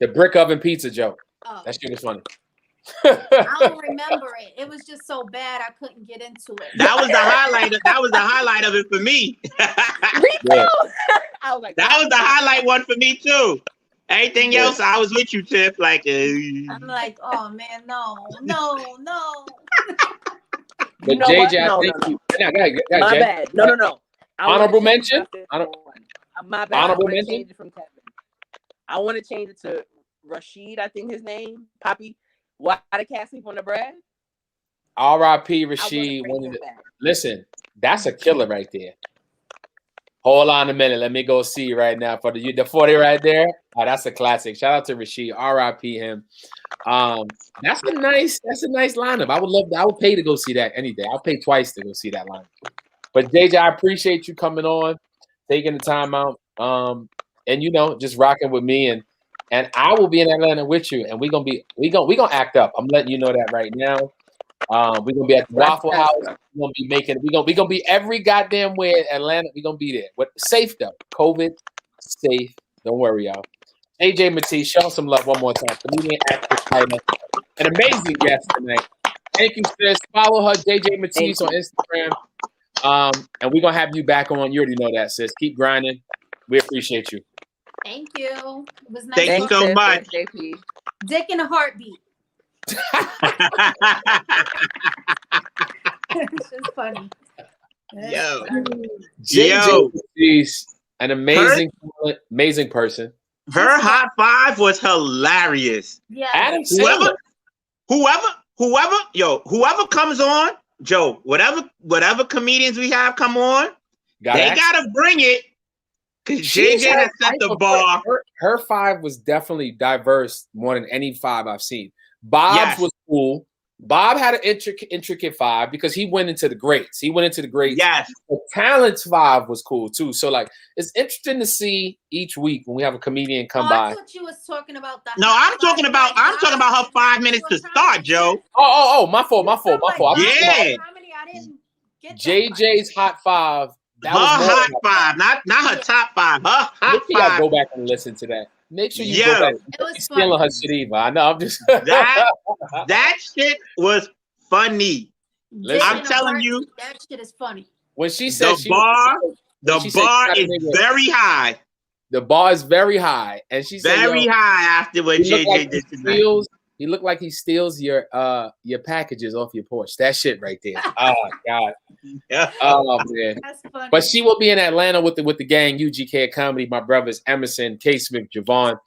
The brick oven pizza joke. Oh. That shit was funny. I don't remember it. It was just so bad I couldn't get into it. That was the highlight. That was the highlight of it for me. Yeah. I was like, that was the highlight one for me too. Everything else, I was with you, Tiff. Like, I'm like, oh man, no. But you know JJ, I think my bad. No. Honorable mention. My bad. Honorable mention. Change it from Kevin. I want to change it to Rashid. I think his name. Poppy. Why the cat sleep on the bread? R.I.P. Rashid. Listen, that's a killer right there. Hold on a minute. Let me go see right now for the 40 right there. Oh, that's a classic. Shout out to Rashid. R.I.P. him. That's a nice lineup. I would pay to go see that any day. I'll pay twice to go see that lineup. But JJ, I appreciate you coming on, taking the time out, and just rocking with me. And and I will be in Atlanta with you, and we gonna act up. I'm letting you know that right now. We're gonna be at the Waffle House. We're gonna be every goddamn way in Atlanta. We're gonna be there. But safe though. COVID safe. Don't worry, y'all. AJ Mattise, show some love one more time. Comedian, actor, writer, an amazing guest tonight. Thank you, sis. Follow her, JJ Mattise, on Instagram. And we're gonna have you back on. You already know that, sis. Keep grinding. We appreciate you. Thank you. It was nice. Thank you so much. JP. Dick in a heartbeat. It's just funny. Yo. JJ Mattise, an amazing person. Her hot five was hilarious. Yeah. Adam whoever comes on, Joe, whatever comedians we have come on, gotta bring it. Because JJ has set the bar. Her five was definitely diverse more than any five I've seen. Bob's was cool. Bob had an intricate five because he went into the greats. Yes. The Talents five was cool too. So like, it's interesting to see each week when we have a comedian come by. I thought you was talking about that. No, I'm talking about her 5 minutes to start, Joe. Oh, my fault. Yeah. I didn't get JJ's hot five. That her hot five, not her top five. Her hot five. Go back and listen to that. Make sure you go back. It was stealing her shit, Eva. I know. I'm just that shit was funny. I'm telling you, that shit is funny. When she said the bar is very high. The bar is very high, and she said very high after what JJ did tonight. He looked like he steals your packages off your porch. That shit right there. Oh God. Yeah. Oh man. That's funny. But she will be in Atlanta with the gang, UGK Comedy. My brothers Emerson, K. Smith, Javon.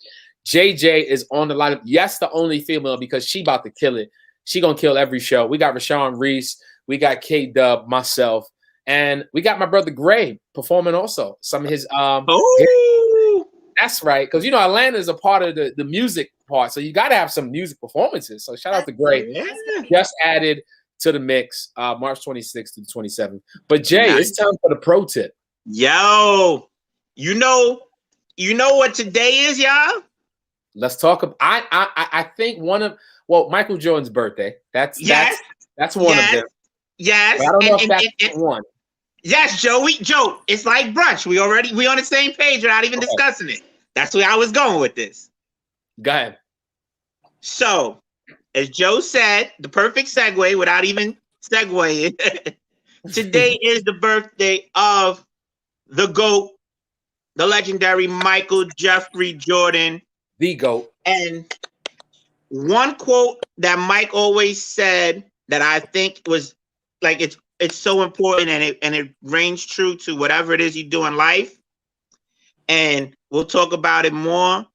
JJ is on the lineup. Yes, the only female because she about to kill it. She gonna kill every show. We got Rashawn Reese, we got K Dub, myself, and we got my brother Gray performing also. Some of his That's right, because Atlanta is a part of the music part, so you got to have some music performances. So shout out to Gray, just added to the mix, March 26th to the 27th. But Jay, It's time for the pro tip. Yo, you know what today is, y'all? Let's talk about. I think Michael Jordan's birthday. That's one of them. Yes, but I don't know if that's one. Yes, Joe, it's like brunch. We on the same page without even discussing it. That's where I was going with this. Go ahead. So, as Joe said, the perfect segue without even segueing. Today is the birthday of the GOAT, the legendary Michael Jeffrey Jordan. The GOAT. And one quote that Mike always said that I think was like it's so important and it rings true to whatever it is you do in life. And we'll talk about it more,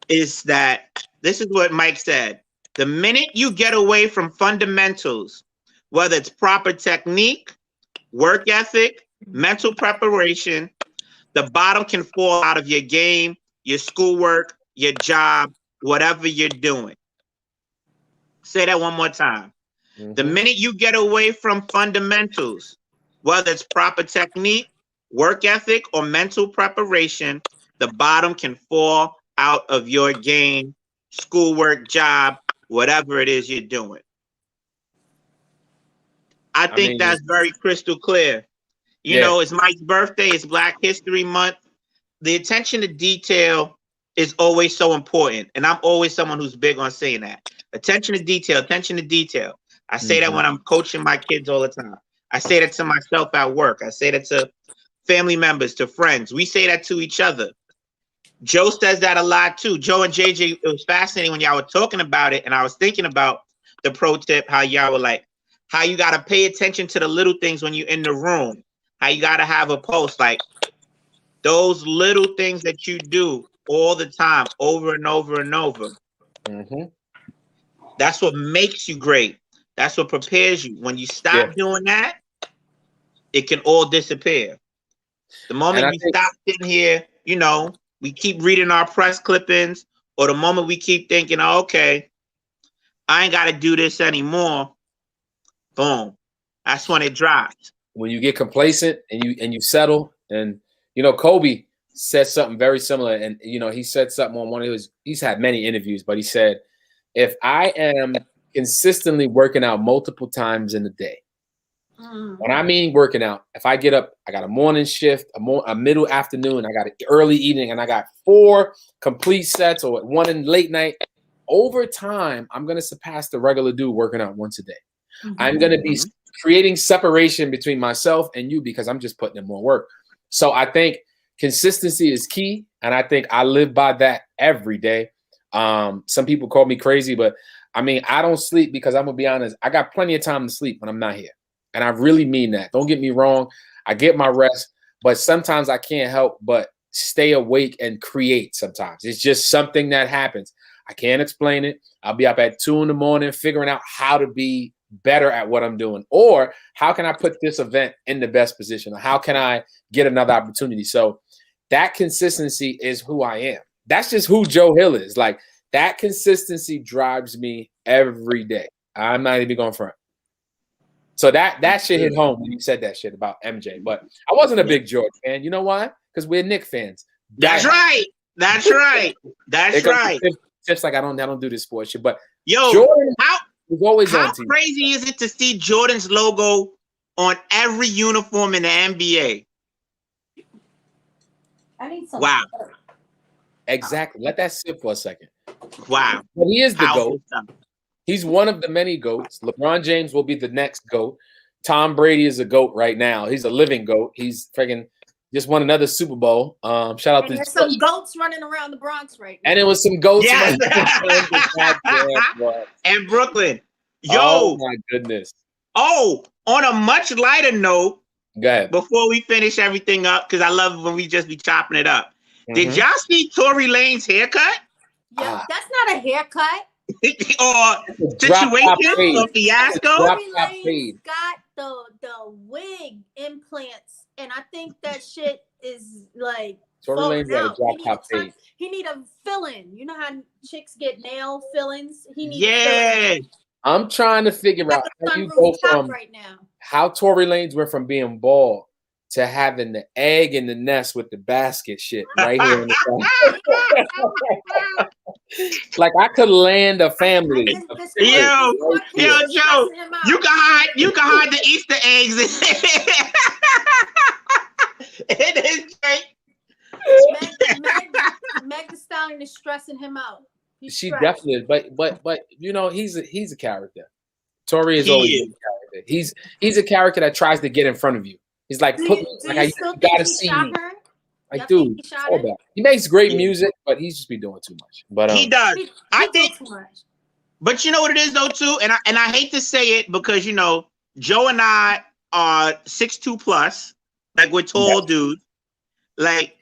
is that this is what Mike said. The minute you get away from fundamentals, whether it's proper technique, work ethic, mental preparation, the bottom can fall out of your game, your schoolwork, your job, whatever you're doing. Say that one more time. Mm-hmm. The minute you get away from fundamentals, whether it's proper technique, work ethic, or mental preparation, the bottom can fall out of your game, schoolwork, job, whatever it is you're doing. I think that's very crystal clear. You know, it's Mike's birthday, it's Black History Month. The attention to detail is always so important. And I'm always someone who's big on saying that. Attention to detail, attention to detail. I say that when I'm coaching my kids all the time. I say that to myself at work. I say that to family members, to friends. We say that to each other. Joe says that a lot too. Joe and JJ, it was fascinating when y'all were talking about it, and I was thinking about the pro tip, how y'all were like, how you got to pay attention to the little things when you're in the room, how you got to have a post, like those little things that you do all the time, over and over and over. Mm-hmm. That's what makes you great. That's what prepares you. When you stop doing that, it can all disappear. The moment we stop sitting here, you know, we keep reading our press clippings, or the moment we keep thinking, oh, okay, I ain't got to do this anymore. Boom. That's when it drops. When you get complacent and you settle, and you know, Kobe said something very similar, and he said something on one of his. He's had many interviews, but he said, if I am consistently working out multiple times in a day, when I mean working out, if I get up, I got a morning shift, a middle afternoon, I got an early evening, and I got 4 complete sets or 1 in late night. Over time, I'm gonna surpass the regular dude working out once a day. I'm gonna be creating separation between myself and you because I'm just putting in more work. So I think consistency is key, and I think I live by that every day. Some people call me crazy, but I mean, I don't sleep because I'm gonna be honest, I got plenty of time to sleep when I'm not here. And I really mean that. Don't get me wrong. I get my rest, but sometimes I can't help but stay awake and create sometimes. It's just something that happens. I can't explain it. I'll be up at 2 a.m. figuring out how to be better at what I'm doing, or how can I put this event in the best position, or how can I get another opportunity. So that consistency is who I am. That's just who Joe Hill is. Like, that consistency drives me every day. I'm not even going front. So that shit hit home when you said that shit about MJ. But I wasn't a big George fan. You know why? Because we're Knicks fans. That's right. That's right. That's right. Tips like I don't do this sports shit. But Jordan, how crazy is it to see Jordan's logo on every uniform in the NBA? I need some. Wow. Exactly. Let that sit for a second. Wow. But he is the GOAT. He's one of the many GOATs. LeBron James will be the next GOAT. Tom Brady is a GOAT right now. He's a living GOAT. He's freaking just won another Super Bowl. Shout out to there's some GOATs running around the Bronx right now. And it was some GOATs. Yes. And Brooklyn. Yo. Oh my goodness. Oh, on a much lighter note, go ahead. Before we finish everything up, because I love when we just be chopping it up. Did y'all see Tory Lane's haircut? Yeah, that's not a haircut. Or situation or fiasco? Tory Lane's got the wig implants, and I think that shit is like Tory Lane's got a drop top fade. He need a fill-in. You know how chicks get nail fill-ins? He needs a I'm trying to figure out how you go from right now. How Tory Lanez went from being bald to having the egg in the nest with the basket shit right here in the front. Like I could land a family. Yo, Joe, you can hide the Easter eggs in his drink. Meg Thee Stallion is stressing him out. She definitely is, but you know he's a character. Tory is always a character. He's a character that tries to get in front of you. He's like, you gotta see me. Like, dude, he makes great music, but he's just be doing too much. But he does. I think too much. But you know what it is though too, and I hate to say it because you know Joe and I are 6'2" plus, like we're tall dudes. Like,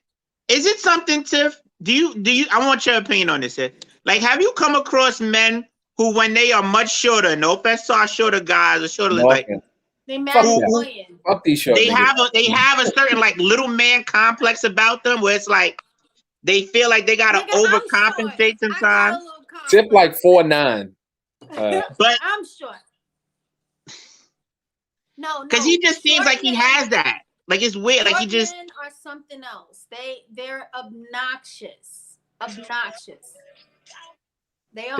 is it something, Tiff? Do you? I want your opinion on this. Like, have you come across men who, when they are much shorter, no offense to our shorter guys or shorter, like fuck these short they have a certain like little man complex about them where it's like they feel like they gotta overcompensate sometimes. Tip like 4'9". But I'm short. No, because he just seems like he has that. Like it's weird. Like he just are something else. They're obnoxious. They are.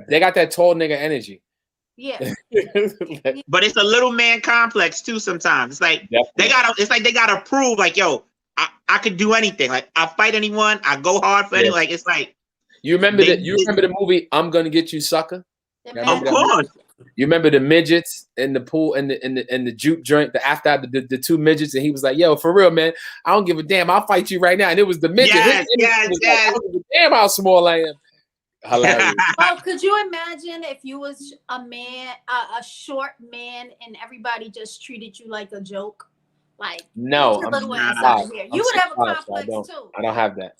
They got that tall nigga energy. Yeah. But it's a little man complex too sometimes. It's like they gotta prove like, yo, I could do anything. Like I fight anyone, I go hard for anyone. Like it's like you remember the movie I'm Gonna Get You Sucker? Of course. You remember the midgets in the pool and the juke joint, the two midgets, and he was like, yo, for real, man, I don't give a damn, I'll fight you right now. And it was the midget. Yes. Like, I don't give a damn how small I am. Hilarious. Oh, could you imagine if you was a man, a short man, and everybody just treated you like a joke? Like, no, you would have a complex too. I don't have that.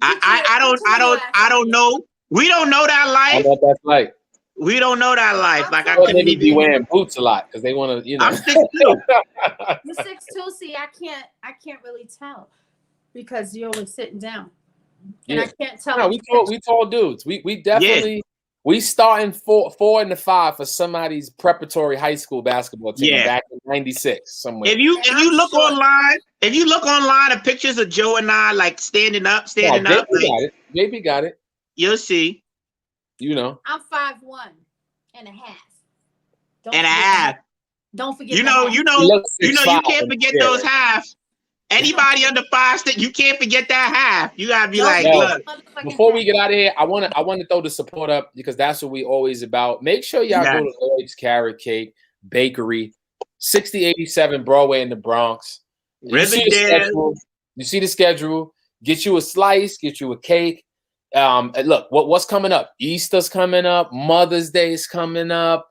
I don't know. We don't know that life. I know what that's like. We don't know that life. Like I couldn't even be wearing boots a lot because they want to, you know. I'm 6'2". You're 6'2". See, I can't really tell because you're always sitting down. And I can't tell. No, we tall dudes. We definitely We starting 4 and 5 for somebody's preparatory high school basketball team back in '96 somewhere. If you look online, at pictures of Joe and I like standing up. JP got it. JP got it. You'll see. You know, I'm 5'1" and a half. Don't forget. You can't forget those halves. Anybody under 5, you can't forget that half. You gotta be look. Before we get out of here, I want to throw the support up because that's what we always about. Make sure y'all go to Lloyd's Carrot Cake Bakery, 6087 Broadway in the Bronx. You see the schedule. Get you a slice. Get you a cake. Look, what's coming up? Easter's coming up. Mother's Day is coming up.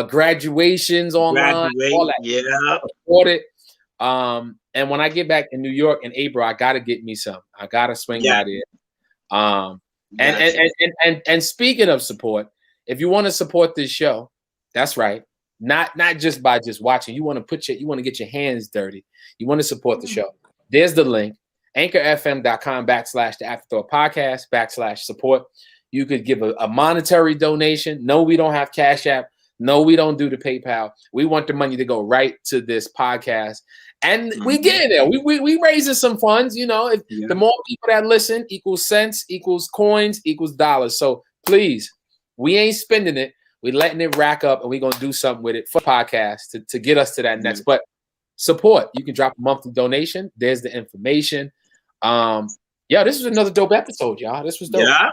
Graduations online. All that. Yeah. Support it. And when I get back in New York in April, I gotta get me some. I gotta swing by there. And speaking of support, if you want to support this show, that's right. Not just by just watching. You want to get your hands dirty. You want to support the show. There's the link. anchorfm.com/the Afterthought Podcast /support. You could give a monetary donation. No, we don't have Cash App. No, we don't do the PayPal. We want the money to go right to this podcast. And we get there. We raising some funds, you know. The more people that listen equals cents, equals coins, equals dollars. So please, we ain't spending it. We're letting it rack up, and we're gonna do something with it for podcast to get us to that next. But support. You can drop a monthly donation. There's the information. This was another dope episode, y'all. This was dope. Yeah.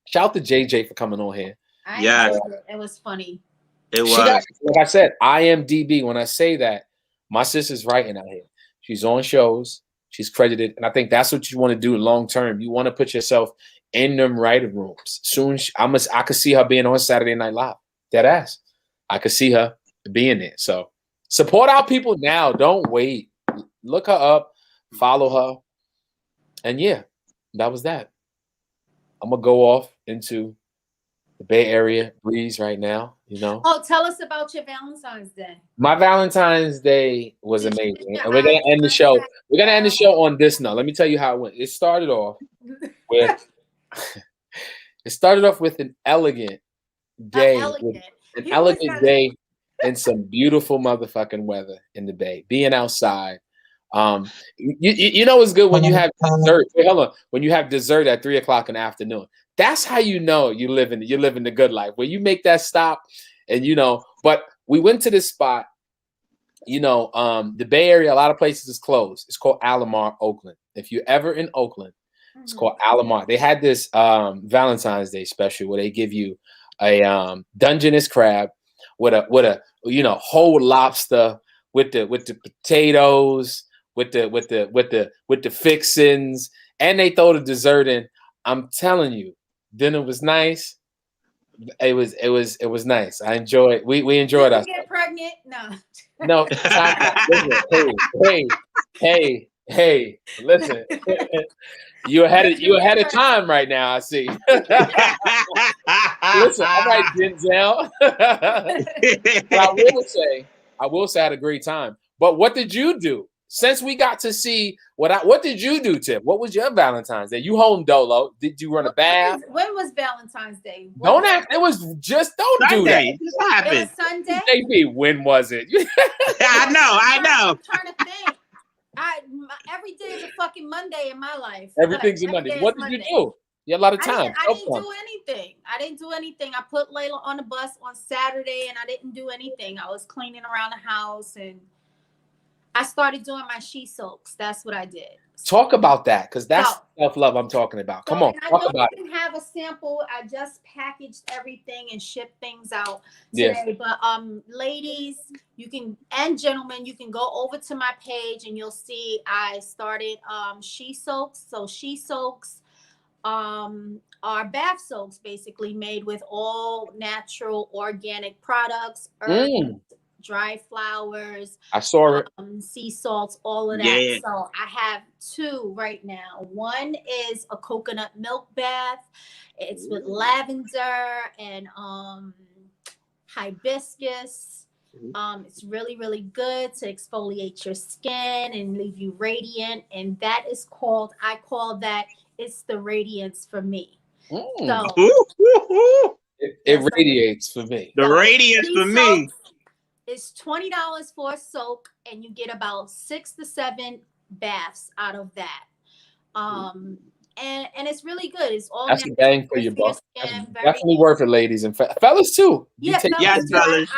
Shout out to JJ for coming on here. It was funny. It was. Like I said, IMDb. When I say that, my sister's writing out here. She's on shows. She's credited. And I think that's what you want to do long term. You want to put yourself in them writing rooms. Soon, I could see her being on Saturday Night Live. Dead ass. I could see her being there. So support our people now. Don't wait. Look her up. Follow her. And yeah, that was that. I'm going to go off into the Bay Area breeze right now, you know. Oh, tell us about your Valentine's Day. My Valentine's Day was amazing. And we're going to end the show. We're going to end the show on this note. Let me tell you how it went. It started off with an elegant day. An elegant day and some beautiful motherfucking weather in the Bay. Being outside. You know it's good when you have dessert. Wait, hold on. When you have dessert at 3:00 in the afternoon. That's how you know you're living the good life. Where you make that stop, and you know. But we went to this spot. You know, the Bay Area. A lot of places is closed. It's called Alomar, Oakland. If you're ever in Oakland, it's called Alomar. They had this Valentine's Day special where they give you a Dungeness crab with a whole lobster with the potatoes. With the fixins, and they throw the dessert in. I'm telling you, dinner was nice. It was nice. I enjoyed. We enjoyed us. Get pregnant? No. Hey. Listen. You ahead of time right now. I see. Listen, all right, Denzel. But I will say I had a great time. But what did you do? Since we got to see what did you do, Tip? What was your Valentine's Day? You home dolo? Did you run a bath? When was Valentine's Day? Don't act. It was just don't Sunday. Do that. This happened. It was Sunday. JP, when was it? I know. I'm trying to think. Every day is a fucking Monday in my life. Everything's a Monday. What did you do? You had a lot of time. I didn't do anything. I put Layla on the bus on Saturday, and I didn't do anything. I was cleaning around the house and. I started doing my she soaks. That's what I did. Talk about that, because that's self-love I'm talking about. Come on, talk about it. I didn't have a sample. I just packaged everything and shipped things out today. Yes. But ladies, you can, and gentlemen, you can go over to my page and you'll see I started she soaks. So she soaks are bath soaks, basically made with all natural organic products, herbs, dry flowers. I saw it. Sea salts, all of that. Yeah. So I have 2 right now. One is a coconut milk bath. It's with lavender and hibiscus. It's really, really good to exfoliate your skin and leave you radiant. And that is I call that, it's the radiance for me. So it radiates for me. The radiance for me. It's $20 for a soak, and you get about 6 to 7 baths out of that. And it's really good. It's all that's a bang for your buck. Definitely worth it, ladies and fellas too. Yeah, fellas.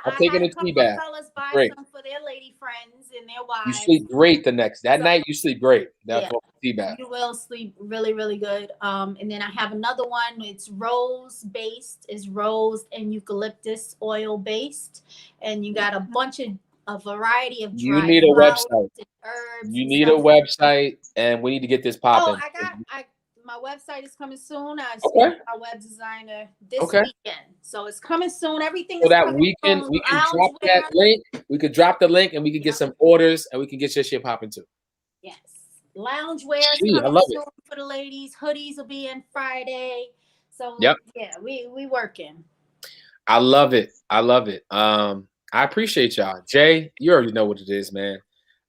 I taking had a tea bath. Fellas buy some for their lady friends and their wives. You sleep great that night. You sleep great. That's tea bath. You will sleep really, really good. And then I have another one. It's rose based. It's rose and eucalyptus oil based, and you got a variety of dry you need a website. Herbs. You need a website, and we need to get this popping. My website is coming soon. I Okay. my web designer this weekend, so it's coming soon. Everything. So that weekend we can drop that link. We could drop the link, and we could get some orders, and we can get your shit popping too. Yes, loungewear is coming soon for the ladies. Hoodies will be in Friday. So yeah, we working. I love it. I appreciate y'all. Jay, you already know what it is, man.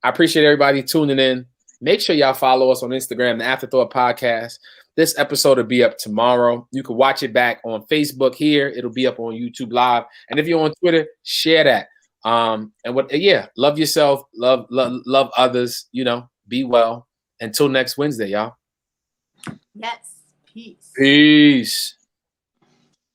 I appreciate everybody tuning in. Make sure y'all follow us on Instagram, the Afterthought Podcast. This episode will be up tomorrow. You can watch it back on Facebook here. It'll be up on YouTube Live. And if you're on Twitter, share that. Love yourself, love others, be well. Until next Wednesday, y'all. Yes. Peace. Peace.